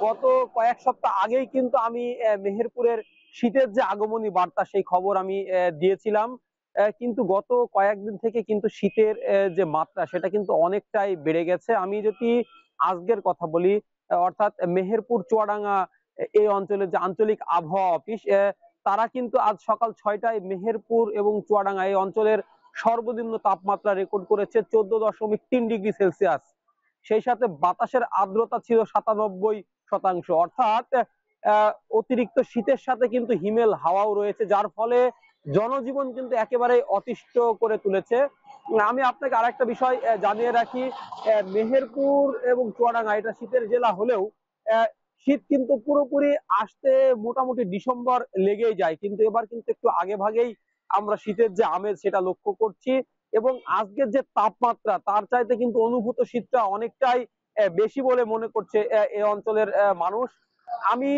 গত কয়েক সপ্তাহ আগেই কিন্তু আমি মেহেরপুরের শীতের যে আগমনী বার্তা সেই খবর আমি দিয়েছিলাম, কিন্তু গত কয়েকদিন থেকে কিন্তু শীতের যে মাত্রা সেটা কিন্তু অনেকটাই বেড়ে গেছে। আমি যদি আজকের কথা বলি, অর্থাৎ মেহেরপুর চুয়াডাঙ্গা এই অঞ্চলের যে আঞ্চলিক আবহাওয়া অফিস, তারা কিন্তু আজ সকাল 6টায় মেহেরপুর এবং চুয়াডাঙ্গা এই অঞ্চলের সর্বনিম্ন তাপমাত্রা রেকর্ড করেছে 14.3 ডিগ্রি সেলসিয়াস। সেই সাথে বাতাসের আর্দ্রতা ছিল 97%, অর্থাৎ অতিরিক্ত শীতের সাথে কিন্তু হিমেল হাওয়াও রয়েছে, যার ফলে জনজীবন কিন্তু একেবারে অতিষ্ঠ করে তুলেছে। আমি আপনাকে আরেকটা বিষয় জানিয়ে রাখি, মেহেরপুর এবং চুয়াডাঙ্গা এটা শীতের জেলা হলেও শীত কিন্তু পুরোপুরি আসতে মোটামুটি ডিসেম্বর লেগেই যায়, কিন্তু এবার কিন্তু একটু আগে ভাগেই আমরা শীতের যে আমেজ সেটা লক্ষ্য করছি এবং আজকের যে তাপমাত্রা তার চাইতে কিন্তু অনুভূত শীতটা অনেকটাই বেশি বলে মনে করছে এই অঞ্চলের মানুষ। আমি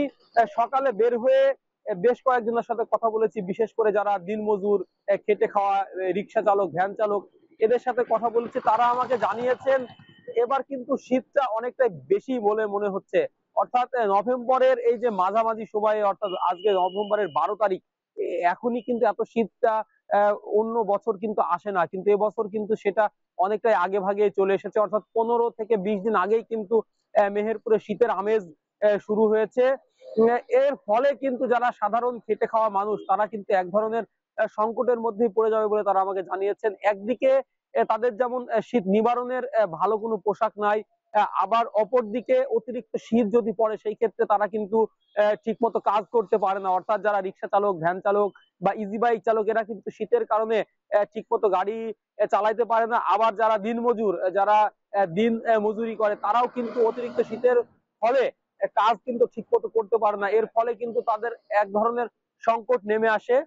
সকালে বের হয়ে বেশ কয়েকজনের সাথে কথা বলেছি, বিশেষ করে যারা দিনমজুর, খেটে খাওয়া রিক্সা চালক, ভ্যান চালক, এদের সাথে কথা বলেছি। তারা আমাকে জানিয়েছেন এবার কিন্তু শীতটা অনেকটাই বেশি বলে মনে হচ্ছে। অর্থাৎ নভেম্বরের এই যে মাঝামাঝি সময়ে, অর্থাৎ আজকে নভেম্বরের 12 তারিখ, এখনই কিন্তু এত শীতটা অন্য বছর কিন্তু আসে না, কিন্তু এবছর কিন্তু সেটা অনেকটাই আগে ভাগে চলে এসেছে। অর্থাৎ 15 থেকে 20 দিন আগেই কিন্তু মেহেরপুরে শীতের আমেজ শুরু হয়েছে। এর ফলে কিন্তু যারা সাধারণ খেটে খাওয়া মানুষ তারা কিন্তু এক ধরনের সংকটের মধ্যেই পড়ে যাবে বলে তারা আমাকে জানিয়েছেন। একদিকে তাদের যেমন শীত নিবারণের ভালো কোনো পোশাক নাই, আবার অপরদিকে অতিরিক্ত শীত যদি পড়ে সেই ক্ষেত্রে তারা কিন্তু ঠিক মতো কাজ করতে পারে না। অর্থাৎ যারা রিক্সা চালক, ভ্যান চালক বা ইজি বাইক চালক, এরা কিন্তু শীতের কারণে ঠিক মতো গাড়ি চালাইতে পারে না। আবার যারা দিনমজুর, যারা দিন মজুরি করে, তারাও কিন্তু অতিরিক্ত শীতের ফলে কাজ কিন্তু ঠিক মতো করতে পারে না। এর ফলে কিন্তু তাদের এক ধরনের সংকট নেমে আসে।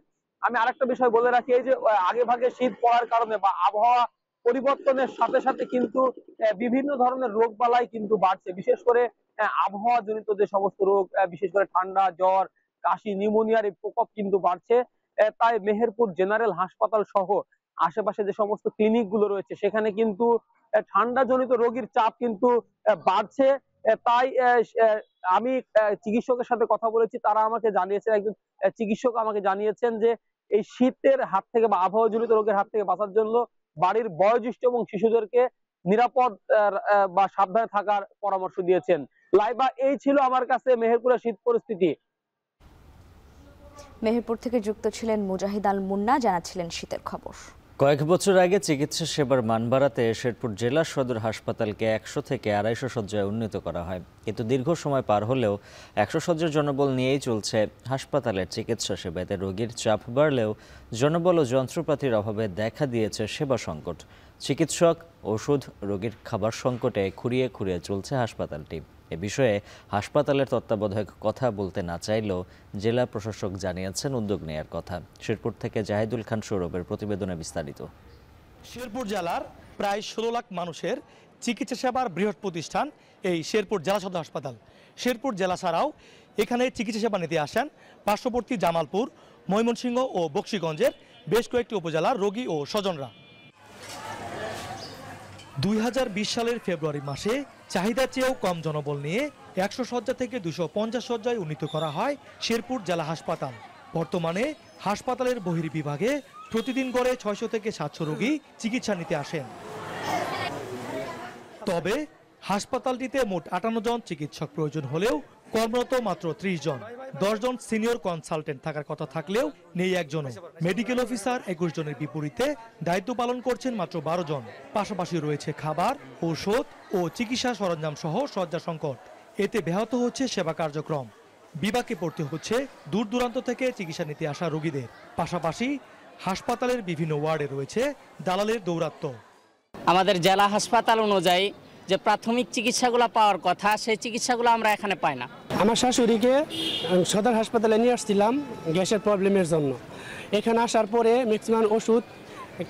আমি আরেকটা বিষয় বলে রাখি, এই যে আগে ভাগে শীত পড়ার কারণে বা আবহাওয়া পরিবর্তনের সাথে সাথে কিন্তু বিভিন্ন ধরনের রোগ বালাই কিন্তু বাড়ছে। বিশেষ করে আবহাওয়া জনিত যে সমস্ত রোগ, বিশেষ করে ঠান্ডা, জ্বর, কাশি, নিউমোনিয়ার এই প্রকোপ কিন্তু বাড়ছে। তাই মেহেরপুর জেনারেল হাসপাতাল সহ আশেপাশে যে সমস্ত ক্লিনিক গুলো রয়েছে সেখানে কিন্তু ঠান্ডা জনিত রোগীর চাপ কিন্তু বাড়ছে। তাই আমি চিকিৎসকের সাথে কথা বলেছি, তারা আমাকে জানিয়েছেন, একজন চিকিৎসক আমাকে জানিয়েছেন যে এই শীতের হাত থেকে বা আবহাওয়া জনিত রোগের হাত থেকে বাঁচার জন্য বাড়ির বয়োজ্যেষ্ঠ এবং শিশুদেরকে নিরাপদ বা সাবধানে থাকার পরামর্শ দিয়েছেন। লাইবা, এই ছিল আমার কাছে মেহেরপুরের শীত পরিস্থিতি। মেহেরপুর থেকে যুক্ত ছিলেন মুজাহিদ আল মুন্না, জানাচ্ছিলেন শীতের খবর। কয়েক বছর আগে চিকিৎসা সেবার মান বাড়াতে শেরপুর জেলা সদর হাসপাতালকে 100 থেকে 250 শয্যায় উন্নীত করা হয়, কিন্তু দীর্ঘ সময় পার হলেও 100 শয্যার জনবল নিয়েই চলছে হাসপাতালের চিকিৎসা সেবা। এতে রোগীর চাপ বাড়লেও জনবল ও যন্ত্রপাতির অভাবে দেখা দিয়েছে সেবা সংকট। চিকিৎসক, ওষুধ, রোগীর খাবার সংকটে খুঁড়িয়ে খুঁড়িয়ে চলছে হাসপাতালটি। এ বিষয়ে হাসপাতালের তত্ত্বাবধায়ক কথা বলতে না চাইলেও জেলা প্রশাসক জানিয়েছেন উদ্যোগ নেয়ার কথা। শেরপুর থেকে জাহিদুল খান সৌরভের প্রতিবেদনে বিস্তারিত। শেরপুর জেলার প্রায় 16 লাখ মানুষের চিকিৎসা সেবার বৃহৎ প্রতিষ্ঠান এই শেরপুর জেলা সদর হাসপাতাল। শেরপুর জেলা ছাড়াও এখানে চিকিৎসা সেবা নিতে আসেন পার্শ্ববর্তী জামালপুর, ময়মনসিংহ ও বকশীগঞ্জের বেশ কয়েকটি উপজেলার রোগী ও স্বজনরা। 2020 সালের ফেব্রুয়ারি মাসে চাহিদার চেয়েও কম জনবল নিয়ে 100 শয্যা থেকে 250 শয্যায় উন্নীত করা হয় শেরপুর জেলা হাসপাতাল। বর্তমানে হাসপাতালের বহির্বিভাগে প্রতিদিন গড়ে 600 থেকে 700 রোগী চিকিৎসা নিতে আসেন। তবে হাসপাতালটিতে মোট 58 জন চিকিৎসক প্রয়োজন হলেও কর্মরত মাত্র 30 জন। 10 জন সিনিয়র কনসালটেন্ট থাকার কথা থাকলেও নেই একজনও। মেডিকেল অফিসার 21 জনের বিপরীতে দায়িত্ব পালন করছেন মাত্র 12 জন। পাশাপাশি রয়েছে খাবার, ঔষধ ও চিকিৎসা সরঞ্জাম সহ শয্যা সংকট। এতে ব্যাহত হচ্ছে সেবা কার্যক্রম। বিভাগে পড়তে হচ্ছে দূর দূরান্ত থেকে চিকিৎসা নিতে আসা রোগীদের। পাশাপাশি হাসপাতালের বিভিন্ন ওয়ার্ডে রয়েছে দালালের দৌরাত্ম্য। আমাদের জেলা হাসপাতাল অনুযায়ী যে প্রাথমিক চিকিৎসাগুলো পাওয়ার কথা সেই চিকিৎসাগুলো আমরা এখানে পাই না। আমার শাশুড়িকে সদর হাসপাতালে নিয়ে আসছিলাম গ্যাসের প্রবলেমের জন্য। এখানে আসার পরে ম্যাক্সিমাম ওষুধ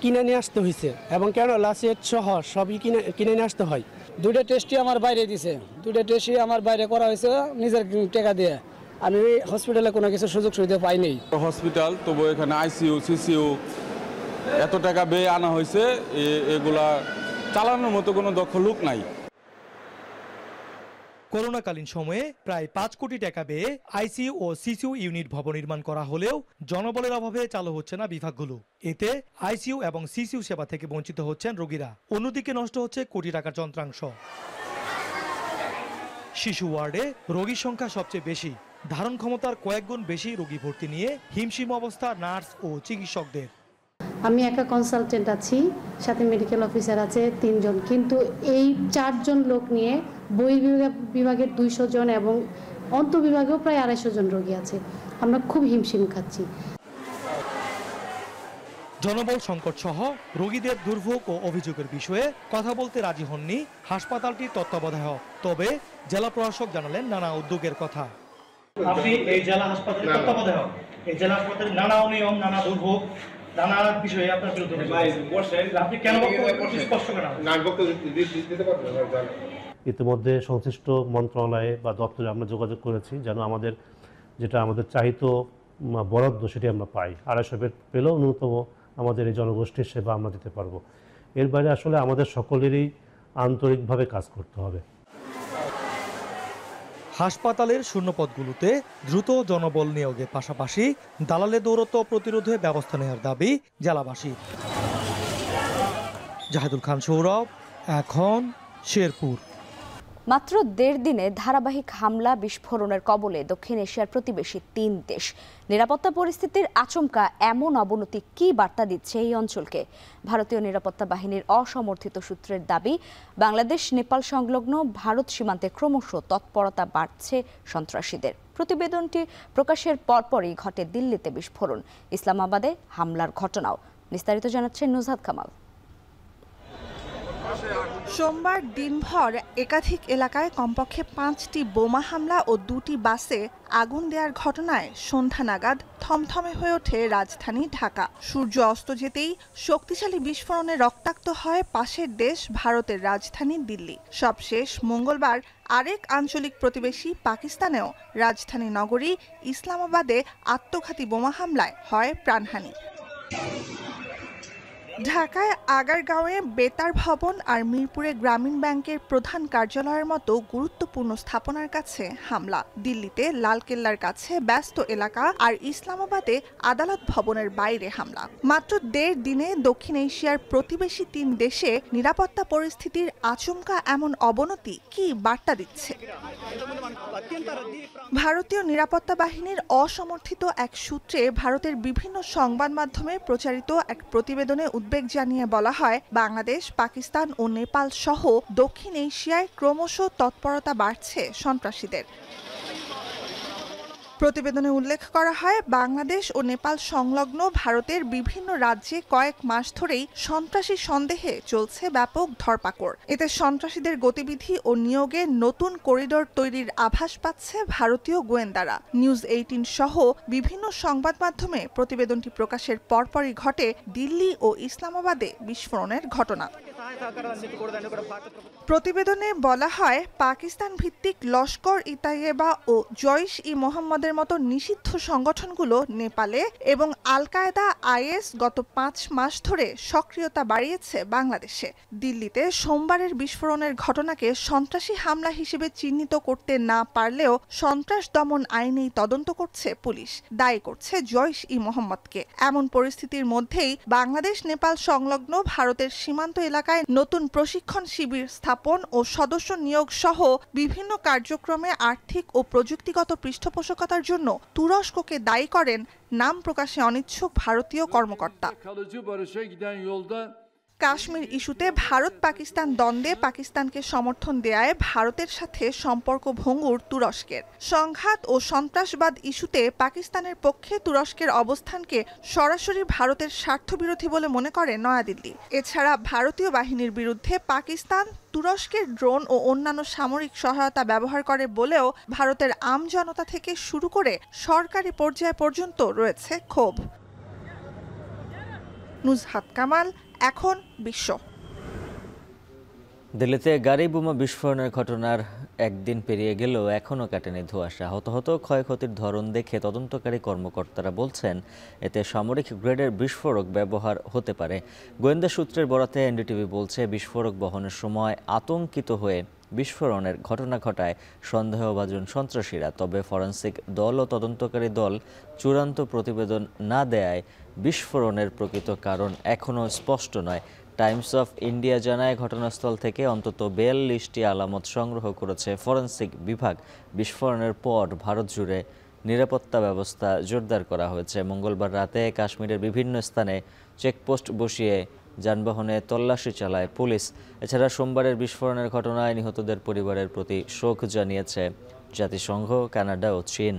কিনে নিয়ে আসতে হয়েছে এবং ক্যানোলা সেট সহ সবই কিনে নিয়ে আসতে হয়। 2টা টেস্টই আমার বাইরে দিছে, 2টা টেস্টই আমার বাইরে করা হয়েছে নিজের টাকা দিয়ে। আমি হসপিটালে কোনো কিছু সুযোগ সুবিধা পাইনি। হসপিটাল তবু এখানে আইসিইউ, সিসিইউ এত টাকা ব্যয় আনা হয়েছে, এগুলা চালানোর মতো কোনো দক্ষ লোক নাই। করোনাকালীন সময়ে প্রায় 5 কোটি টাকা ব্যয়ে আইসিইউ ও সিসিইউ ইউনিট ভবন নির্মাণ করা হলেও জনবলের অভাবে চালু হচ্ছে না বিভাগগুলো। এতে আইসিইউ এবং সিসিইউ সেবা থেকে বঞ্চিত হচ্ছেন রোগীরা। অন্যদিকে নষ্ট হচ্ছে কোটি টাকার যন্ত্রাংশ। শিশু ওয়ার্ডে রোগীর সংখ্যা সবচেয়ে বেশি। ধারণ ক্ষমতার কয়েক গুণ বেশি রোগী ভর্তি নিয়ে হিমশিম অবস্থা নার্স ও চিকিৎসকদের। আমি একা কনসালটেন্ট আছি, সাথে মেডিকেল অফিসার আছে 3 জন, কিন্তু এই 4 জন লোক নিয়ে বহির্বিভাগের 200 জন এবং অন্তঃবিভাগেও প্রায় 250 জন রোগী আছে। আমরা খুব হিমশিম খাচ্ছি। জনবল সংকট সহ রোগীদের দুর্ভোগ ও অভিযোগের বিষয়ে কথা বলতে রাজি হননি হাসপাতালটির তত্ত্বাবধায়ক। তবে জেলা প্রশাসক জানালেন নানা উদ্যোগের কথা। আপনি এই জেলা হাসপাতালের তত্ত্বাবধায়ক, এই জেলা হাসপাতালের নানা অনিয়ম, নানা দুর্ভোগ, নানা বিষয়ে আপনার বিরুদ্ধে আপনি কেন স্পষ্ট করেন? ইতিমধ্যে সংশ্লিষ্ট মন্ত্রণালয়ে বা দপ্তরে আমরা যোগাযোগ করেছি যেন আমাদের যেটা আমাদের চাহিত বরাদ্দ সেটি আমরা পাই। 250 বেড পেলেও ন্যূনতম আমাদের এই জনগোষ্ঠীর সেবা আমরা দিতে পারবো। এর বাইরে আসলে আমাদের সকলেরই আন্তরিকভাবে কাজ করতে হবে। হাসপাতালের শূন্যপদগুলোতে দ্রুত জনবল নিয়োগের পাশাপাশি দালালে দৌরত্ব প্রতিরোধে ব্যবস্থা নেওয়ার দাবি জেলাবাসী। জাহিদুল খান সৌরভ, এখন শেরপুর। মাত্র 1.5 দিনে ধারাবাহিক হামলা বিস্ফোরণের কবলে দক্ষিণ এশিয়ার প্রতিবেশী 3 দেশ। নিরাপত্তা পরিস্থিতির আচমকা এমন অবনতি কী বার্তা দিচ্ছে এই অঞ্চলকে? ভারতীয় নিরাপত্তা বাহিনীর অসমর্থিত সূত্রের দাবি, বাংলাদেশ নেপাল সংলগ্ন ভারত সীমান্তে ক্রমশ তৎপরতা বাড়ছে সন্ত্রাসীদের। প্রতিবেদনটি প্রকাশের পরপরই ঘটে দিল্লিতে বিস্ফোরণ, ইসলামাবাদে হামলার ঘটনাও। বিস্তারিত জানাচ্ছেন নুজহাত কামাল। সোমবার দিনভর একাধিক এলাকায় কমপক্ষে 5টি বোমা হামলা ও 2টি বাসে আগুন দেওয়ার ঘটনায় সন্ধ্যা নাগাদ থমথমে হয়ে ওঠে রাজধানী ঢাকা। সূর্য অস্ত যেতেই শক্তিশালী বিস্ফোরণে রক্তাক্ত হয় পাশের দেশ ভারতের রাজধানী দিল্লি। সবশেষ মঙ্গলবার আরেক আঞ্চলিক প্রতিবেশী পাকিস্তানেও রাজধানী নগরী ইসলামাবাদে আত্মঘাতী বোমা হামলায় হয় প্রাণহানি। ঢাকায় আগারগাঁওয়ে বেতার ভবন আর মিরপুরে গ্রামীণ ব্যাংকের প্রধান কার্যালয়ের মতো গুরুত্বপূর্ণ স্থাপনার কাছে হামলা। দিল্লিতে লালকেল্লার কাছে ব্যস্ত এলাকা আর ইসলামাবাদে আদালত ভবনের বাইরে হামলা। মাত্র 1.5 দিনে দক্ষিণ এশিয়ার প্রতিবেশী 3 দেশে নিরাপত্তা পরিস্থিতির আচমকা এমন অবনতি কি বার্তা দিচ্ছে? ভারতীয় নিরাপত্তা বাহিনীর অসমর্থিত এক সূত্রে ভারতের বিভিন্ন সংবাদ মাধ্যমে প্রচারিত এক প্রতিবেদনে উদ্বেগ জানিয়ে বলা হয়, বাংলাদেশ, পাকিস্তান ও নেপাল সহ দক্ষিণ এশিয়ায় ক্রমশ তৎপরতা বাড়ছে সন্ত্রাসীদের। প্রতিবেদনে উল্লেখ করা হয়, বাংলাদেশ ও নেপাল সংলগ্ন ভারতের বিভিন্ন রাজ্যে কয়েক মাস ধরেই সন্ত্রাসী সন্দেহে চলছে ব্যাপক ধরপাকড়। এতে সন্ত্রাসীদের গতিবিধি ও নিয়োগে নতুন করিডোর তৈরির আভাস পাচ্ছে ভারতীয় গোয়েন্দারা। নিউজ 18 সহ বিভিন্ন সংবাদ মাধ্যমে প্রতিবেদনটি প্রকাশের পরপরই ঘটে দিল্লি ও ইসলামাবাদে বিস্ফোরণের ঘটনা। প্রতিবেদনে বলা হয়, পাকিস্তান ভিত্তিক লস্কর-ই-তাইয়েবা ও জইশ-ই-মোহাম্মদের মতো নিষিদ্ধ সংগঠনগুলো নেপালে এবং আল কায়েদা IS গত 5 মাস ধরে সক্রিয়তা বাড়িয়েছে বাংলাদেশে। দিল্লিতে সোমবারের বিস্ফোরণের ঘটনাকে সন্ত্রাসী হামলা হিসেবে চিহ্নিত করতে না পারলেও সন্ত্রাস দমন আইনেই তদন্ত করছে পুলিশ, দায়ী করছে জইশ-ই-মোহাম্মদকে। এমন পরিস্থিতির মধ্যেই বাংলাদেশ নেপাল সংলগ্ন ভারতের সীমান্ত এলাকায় নতুন প্রশিক্ষণ শিবির স্থাপন ও সদস্য নিয়োগ সহ বিভিন্ন কার্যক্রমে আর্থিক ও প্রযুক্তিগত পৃষ্ঠপোষকতার জন্য তুরস্ককে দায়ী করেন নাম প্রকাশে অনিচ্ছুক ভারতীয় কর্মকর্তা। কাশ্মীর ইস্যুতে ভারত পাকিস্তান দ্বন্দ্বে পাকিস্তানকে সমর্থন দেয়ায় ভারতের সাথে সম্পর্ক ভঙ্গুর তুরস্কের। সংঘাত ও সন্ত্রাসবাদ ইস্যুতে পাকিস্তানের পক্ষে তুরস্কের অবস্থানকে সরাসরি ভারতের স্বার্থবিরোধী বলে মনে করে নয়াদিল্লি। এছাড়া ভারতীয় বাহিনীর বিরুদ্ধে পাকিস্তান তুরস্কের ড্রোন ও অন্যান্য সামরিক সহায়তা ব্যবহার করে বলেও ভারতের আমজনতা থেকে শুরু করে সরকারি পর্যায় পর্যন্ত রয়েছে ক্ষোভ। নুজহাত কামাল, এখন বিশ্ব। দিল্লিতে গাড়ি বোমা বিস্ফোরণের ঘটনার একদিন পেরিয়ে গেলেও এখনও কাটেনি ধোঁয়াশা। হতাহত ক্ষয়ক্ষতির ধরন দেখে তদন্তকারী কর্মকর্তারা বলছেন, এতে সামরিক গ্রেডের বিস্ফোরক ব্যবহার হতে পারে। গোয়েন্দা সূত্রের বরাতে এনডিটিভি বলছে, বিস্ফোরক বহনের সময় আতঙ্কিত হয়ে বিস্ফোরণের ঘটনা ঘটায় সন্দেহভাজন সন্ত্রাসীরা। তবে ফরেনসিক দল ও তদন্তকারী দল চূড়ান্ত প্রতিবেদন না দেয়ায় বিস্ফোরণের প্রকৃত কারণ এখনও স্পষ্ট নয়। টাইমস অফ ইন্ডিয়া জানায়, ঘটনাস্থল থেকে অন্তত 42টি আলামত সংগ্রহ করেছে ফরেনসিক বিভাগ। বিস্ফোরণের পর ভারত জুড়ে নিরাপত্তা ব্যবস্থা জোরদার করা হয়েছে। মঙ্গলবার রাতে কাশ্মীরের বিভিন্ন স্থানে চেকপোস্ট বসিয়ে যানবাহনে তল্লাশি চালায় পুলিশ। এছাড়া সোমবারের বিস্ফোরণের ঘটনায় নিহতদের পরিবারের প্রতি শোক জানিয়েছে জাতিসংঘ, কানাডা ও চীন।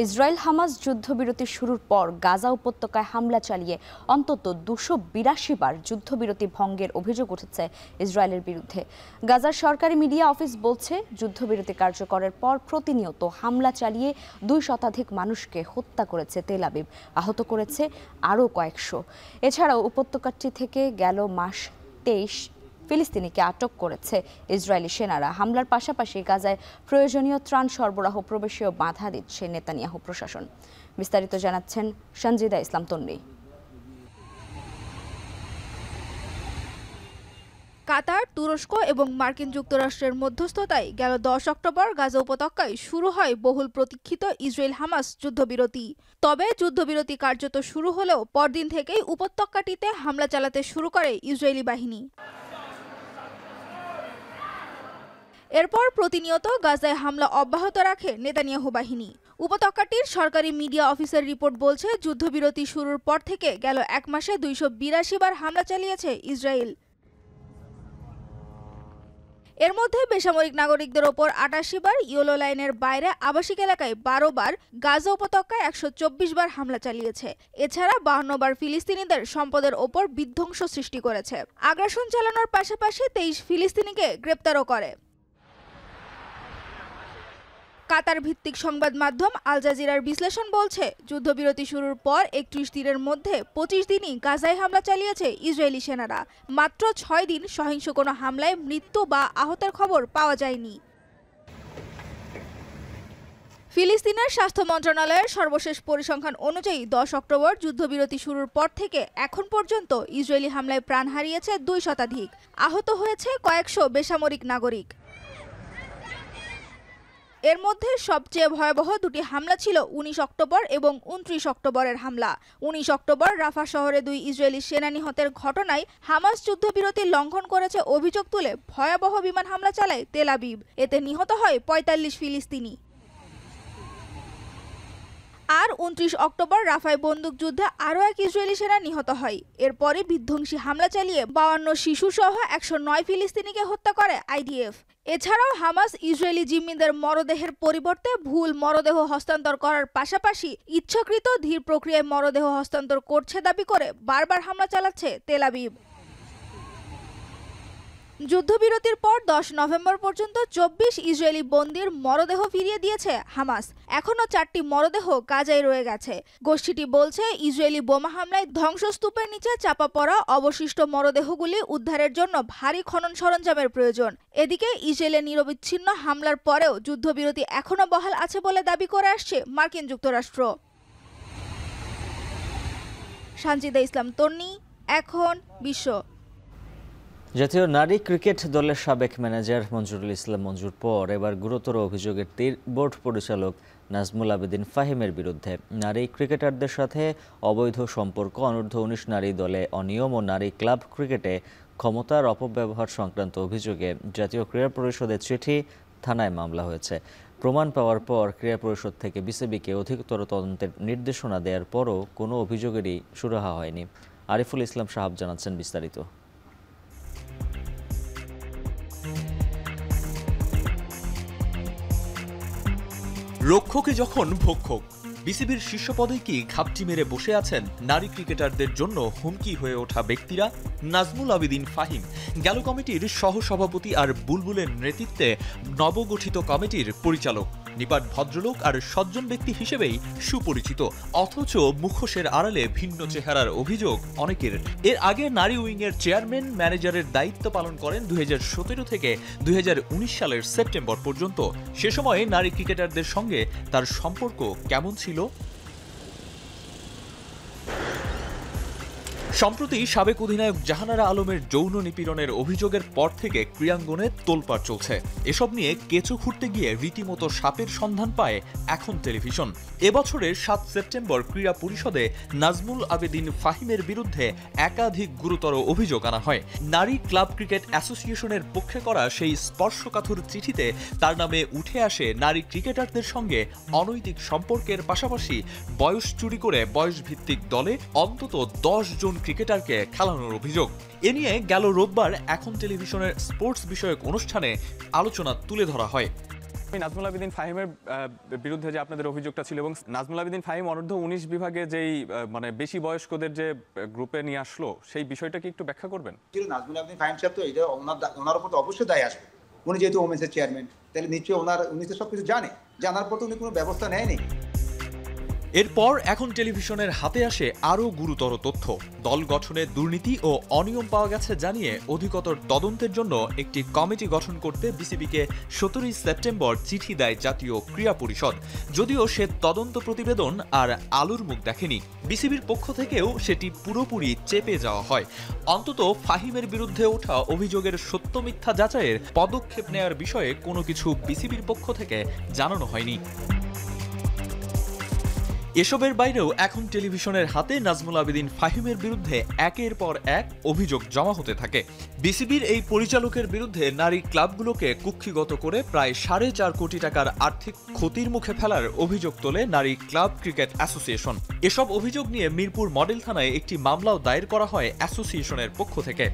ইসরায়েল হামাস যুদ্ধবিরতি শুরুর পর গাজা উপত্যকায় হামলা চালিয়ে অন্তত 282 বার যুদ্ধবিরতি ভঙ্গের অভিযোগ উঠেছে ইসরায়েলের বিরুদ্ধে। গাজার সরকারি মিডিয়া অফিস বলছে, যুদ্ধবিরতি কার্যকরের পর প্রতিনিয়ত হামলা চালিয়ে 2 শতাধিক মানুষকে হত্যা করেছে তেল আবিব, আহত করেছে আরও কয়েকশো। এছাড়াও উপত্যকাটি থেকে গেল মাস 23 ফিলিস্তিনিকে আটক করেছে ইসরায়েলি সেনারা। হামলার পাশাপাশি গাজায় প্রয়োজনীয় ত্রাণ সরবরাহ প্রবেশেও বাধা দিচ্ছে নেতানিয়াহু প্রশাসন। বিস্তারিত জানাচ্ছেন সঞ্জিদা ইসলাম তন্নি। কাতার, তুরস্ক এবং মার্কিন যুক্তরাষ্ট্রের মধ্যস্থতায় গেল 10 অক্টোবর গাজা উপত্যকায় শুরু হয় বহুল প্রতীক্ষিত ইসরায়েল হামাস যুদ্ধবিরতি। তবে যুদ্ধবিরতি কার্যত শুরু হলেও পরদিন থেকেই উপত্যকাটিতে হামলা চালাতে শুরু করে ইসরায়েলি বাহিনী। এরপর প্রতিনিয়ত গাজায় হামলা অব্যাহত রাখে নেতানিয়াহু বাহিনী। উপত্যকাটির সরকারি মিডিয়া অফিসের রিপোর্ট বলছে, যুদ্ধবিরতি শুরুর পর থেকে গেল 1 মাসে 282 বার হামলা চালিয়েছে ইসরায়েল। এর মধ্যে বেসামরিক নাগরিকদের ওপর 88 বার, ইয়েলো লাইনের বাইরে আবাসিক এলাকায় 12 বার, গাজা উপত্যকায় 124 বার হামলা চালিয়েছে। এছাড়া 52 বার ফিলিস্তিনিদের সম্পদের ওপর বিধ্বংস সৃষ্টি করেছে। আগ্রাসন চালানোর পাশাপাশি 23 ফিলিস্তিনিকে গ্রেপ্তারও করে। কাতার ভিত্তিক সংবাদ মাধ্যম আল জাজিরার বিশ্লেষণ বলছে, যুদ্ধবিরতি শুরুর পর 31 দিনের মধ্যে 25 দিনই গাজায় হামলা চালিয়েছে ইসরায়েলি সেনারা। মাত্র 6 দিন সহিংস কোনো হামলায় মৃত্যু বা আহতের খবর পাওয়া যায়নি। ফিলিস্তিনের স্বাস্থ্য মন্ত্রণালয়ের সর্বশেষ পরিসংখ্যান অনুযায়ী 10 অক্টোবর যুদ্ধবিরতি শুরুর পর থেকে এখন পর্যন্ত ইসরায়েলি হামলায় প্রাণ হারিয়েছে 2 শতাধিক, আহত হয়েছে কয়েকশো বেসামরিক নাগরিক। এর মধ্যে সবচেয়ে ভয়াবহ 2টি হামলা ছিল 19 অক্টোবর এবং 29 অক্টোবরের হামলা। 19 অক্টোবর রাফা শহরে 2 ইসরায়েলি সেনা নিহতের ঘটনায় হামাস যুদ্ধবিরতি লঙ্ঘন করেছে অভিযোগ তুলে ভয়াবহ বিমান হামলা চালায় তেল আবিব। এতে নিহত হয় 45 ফিলিস্তিনি। আর 29 অক্টোবর রাফায় বন্দুকযুদ্ধে আরও 1 ইসরায়েলি সেনা নিহত হয়। এরপরে বিধ্বংসী হামলা চালিয়ে 52 শিশুসহ 109 ফিলিস্তিনিকে হত্যা করে আইডিএফ। এছাড়াও হামাস ইসরায়েলি জিম্মিদের মরদেহের পরিবর্তে ভুল মরদেহ হস্তান্তর করার পাশাপাশি ইচ্ছাকৃত ধীর প্রক্রিয়ায় মরদেহ হস্তান্তর করছে দাবি করে বারবার হামলা চালাচ্ছে তেল আবিব। যুদ্ধবিরতির পর 10 নভেম্বর পর্যন্ত 24 ইসরায়েলি বন্দীর মরদেহ ফিরিয়ে দিয়েছে হামাস। এখনও 4টি মরদেহ গাজায় রয়ে গেছে। গোষ্ঠীটি বলছে, ইসরায়েলি বোমা হামলায় ধ্বংসস্তূপের নিচে চাপা পড়া অবশিষ্ট মরদেহগুলি উদ্ধারের জন্য ভারী খনন সরঞ্জামের প্রয়োজন। এদিকে ইসরায়েলের নিরবিচ্ছিন্ন হামলার পরেও যুদ্ধবিরতি এখনও বহাল আছে বলে দাবি করে আসছে মার্কিন যুক্তরাষ্ট্র। সঞ্জিদা ইসলাম তন্নি, এখন বিশ্ব। জাতীয় নারী ক্রিকেট দলের সাবেক ম্যানেজার মঞ্জুরুল ইসলাম মঞ্জুর পর এবার গুরুতর অভিযোগের তীর বোর্ড পরিচালক নাজমুল আবেদিন ফাহিমের বিরুদ্ধে। নারী ক্রিকেটারদের সাথে অবৈধ সম্পর্ক, অনূর্ধ্ব-19 নারী দলে অনিয়ম ও নারী ক্লাব ক্রিকেটে ক্ষমতার অপব্যবহার সংক্রান্ত অভিযোগে জাতীয় ক্রীড়া পরিষদের চিঠি, থানায় মামলা হয়েছে। প্রমাণ পাওয়ার পর ক্রীড়া পরিষদ থেকে বিসিবিকে অধিকতর তদন্তের নির্দেশনা দেওয়ার পরও কোনো অভিযোগেরই সুরাহা হয়নি। আরিফুল ইসলাম সাহাব জানাচ্ছেন বিস্তারিত। রক্ষকে যখন ভক্ষক, বিসিবির শীর্ষ পদে কি ঘাপটি মেরে বসে আছেন নারী ক্রিকেটারদের জন্য হুমকি হয়ে ওঠা ব্যক্তিরা? নাজমুল আবেদিন ফাহিম গেল কমিটির সহসভাপতি আর বুলবুলের নেতৃত্বে নবগঠিত কমিটির পরিচালক। নিপাট ভদ্রলোক আর সজ্জন ব্যক্তি হিসেবেই সুপরিচিত, অথচ মুখোশের আড়ালে ভিন্ন চেহারার অভিযোগ অনেকের। এর আগে নারী উইংয়ের চেয়ারম্যান ম্যানেজারের দায়িত্ব পালন করেন 2017 থেকে 2019 সালের সেপ্টেম্বর পর্যন্ত। সে সময়ে নারী ক্রিকেটারদের সঙ্গে তার সম্পর্ক কেমন ছিল? সম্প্রতি সাবেক অধিনায়ক জাহানারা আলমের যৌন নিপীড়নের অভিযোগের পর থেকে ক্রীড়াঙ্গনে তোলপাড় চলছে। এসব নিয়ে কেঁচো খুঁড়তে গিয়ে রীতিমতো সাপের সন্ধান পায় এখন টেলিভিশন। এবছরের 7 সেপ্টেম্বর ক্রীড়া পরিষদে নাজমুল আবেদিন ফাহিমের বিরুদ্ধে একাধিক গুরুতর অভিযোগ আনা হয়। নারী ক্লাব ক্রিকেট অ্যাসোসিয়েশনের পক্ষে করা সেই স্পর্শকাতর চিঠিতে তার নামে উঠে আসে নারী ক্রিকেটারদের সঙ্গে অনৈতিক সম্পর্কের পাশাপাশি বয়স চুরি করে বয়সভিত্তিক দলে অন্তত 10 জন ক্রিকেটারকে খেলানোর অভিযোগ। এ নিয়ে গেল রোববার এখন টেলিভিশনের স্পোর্টস বিষয়ক অনুষ্ঠানে আলোচনা তুলে ধরা হয়। নাজমুল আবেদিন ফাহিমের বিরুদ্ধে যে আপনাদের অভিযোগটা ছিল এবং নাজমুল আবেদিন ফাহিম অনূর্ধ্ব 19 বিভাগে যেই মানে বেশি বয়স্কদের যে গ্রুপে নিয়ে আসলো সেই বিষয়টা কি একটু ব্যাখ্যা করবেন? নাজমুল আবেদিন ফাহিম সাহেব তো এটা ওনার উপর তো অবশ্যই দায় আসবে। উনি যেহেতু ওমেন্সের চেয়ারম্যান, তাহলে নিশ্চয়ই উনি তো সবকিছু জানার পর তো উনি কোনো ব্যবস্থা নেয়নি। এরপর এখন টেলিভিশনের হাতে আসে আরও গুরুতর তথ্য। দল গঠনে দুর্নীতি ও অনিয়ম পাওয়া গেছে জানিয়ে অধিকতর তদন্তের জন্য একটি কমিটি গঠন করতে বিসিবিকে 17 সেপ্টেম্বর চিঠি দেয় জাতীয় ক্রীড়া পরিষদ। যদিও সে তদন্ত প্রতিবেদন আর আলোর মুখ দেখেনি, বিসিবির পক্ষ থেকেও সেটি পুরোপুরি চেপে যাওয়া হয়। অন্তত ফাহিমের বিরুদ্ধে ওঠা অভিযোগের সত্য মিথ্যা যাচাইয়ের পদক্ষেপ নেওয়ার বিষয়ে কোনো কিছু বিসিবির পক্ষ থেকে জানানো হয়নি। এসবের বাইরেও এখন টেলিভিশনের হাতে নাজমুল আবেদিন ফাহিমের বিরুদ্ধে একের পর এক অভিযোগ জমা হতে থাকে। বিসিবির এই পরিচালকের বিরুদ্ধে নারী ক্লাবগুলোকে কুক্ষিগত করে প্রায় 4.5 কোটি টাকার আর্থিক ক্ষতির মুখে ফেলার অভিযোগ তোলে নারী ক্লাব ক্রিকেট অ্যাসোসিয়েশন। এসব অভিযোগ নিয়ে মিরপুর মডেল থানায় একটি মামলাও দায়ের করা হয় অ্যাসোসিয়েশনের পক্ষ থেকে।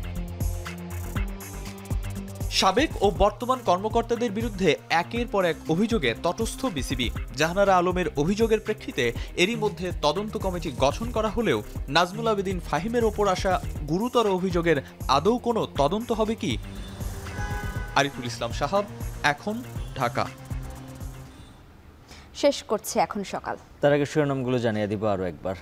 সাবেক ও বর্তমান কর্মকর্তাদের বিরুদ্ধে একের পর এক অভিযোগে তটস্থ বিসিবি। জাহানারা আলমের অভিযোগের প্রেক্ষিতে এরই মধ্যে তদন্ত কমিটি গঠন করা হলেও নাজমুল আবেদিন ফাহিমের ওপর আসা গুরুতর অভিযোগের আদৌ কোনো তদন্ত হবে কি? আরিফুল ইসলাম সাহাব, এখন, ঢাকা। শেষ করছে এখন সকাল। তার আগে শিরোনামগুলো জানিয়ে দিব আরও একবার।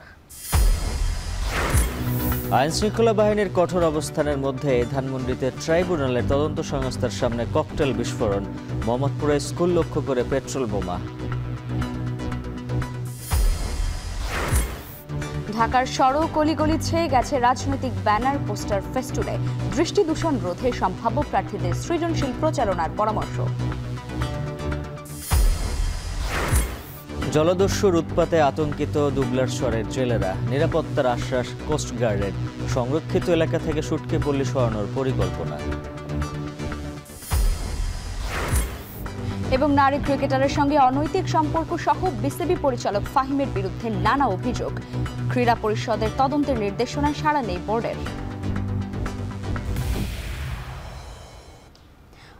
আইনশৃঙ্খলা বাহিনীর কঠোর অবস্থানের মধ্যে ধানমন্ডিতে ট্রাইব্যুনালের তদন্ত সংস্থার সামনে ককটেল বিস্ফোরণ, মোহাম্মদপুরে স্কুল লক্ষ্য করে পেট্রোল বোমা। ঢাকার সড়ক অলিগলি ছেয়ে গেছে রাজনৈতিক ব্যানার, পোস্টার, ফেস্টুনে। দৃষ্টি দূষণ রোধে সম্ভাব্য প্রার্থীদের সৃজনশীল প্রচারণার পরামর্শ। জলদস্যুর উৎপাতে আতঙ্কিত দুবলারচরের জেলেরা, নিরাপত্তার আশ্বাস কোস্টগার্ডের। সংরক্ষিত এলাকা থেকে সুটকে পল্লী সরানোর পরিকল্পনা। এবং নারী ক্রিকেটারের সঙ্গে অনৈতিক সম্পর্ক সহ বিসিবি পরিচালক ফাহিমের বিরুদ্ধে নানা অভিযোগ। ক্রীড়া পরিষদের তদন্তের নির্দেশনায় সাড়া নেই বোর্ডের।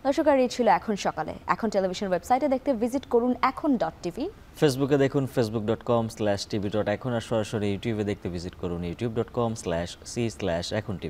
দর্শক, আর এই ছিল এখন সকালে। এখন টেলিভিশন ওয়েবসাইটে দেখতে ভিজিট করুন এখন.টিভি। ফেসবুকে দেখুন facebook.com/tv.এখন, আর সরাসরি ইউটিউবে দেখতে ভিজিট করুন youtube.com/c/echontv।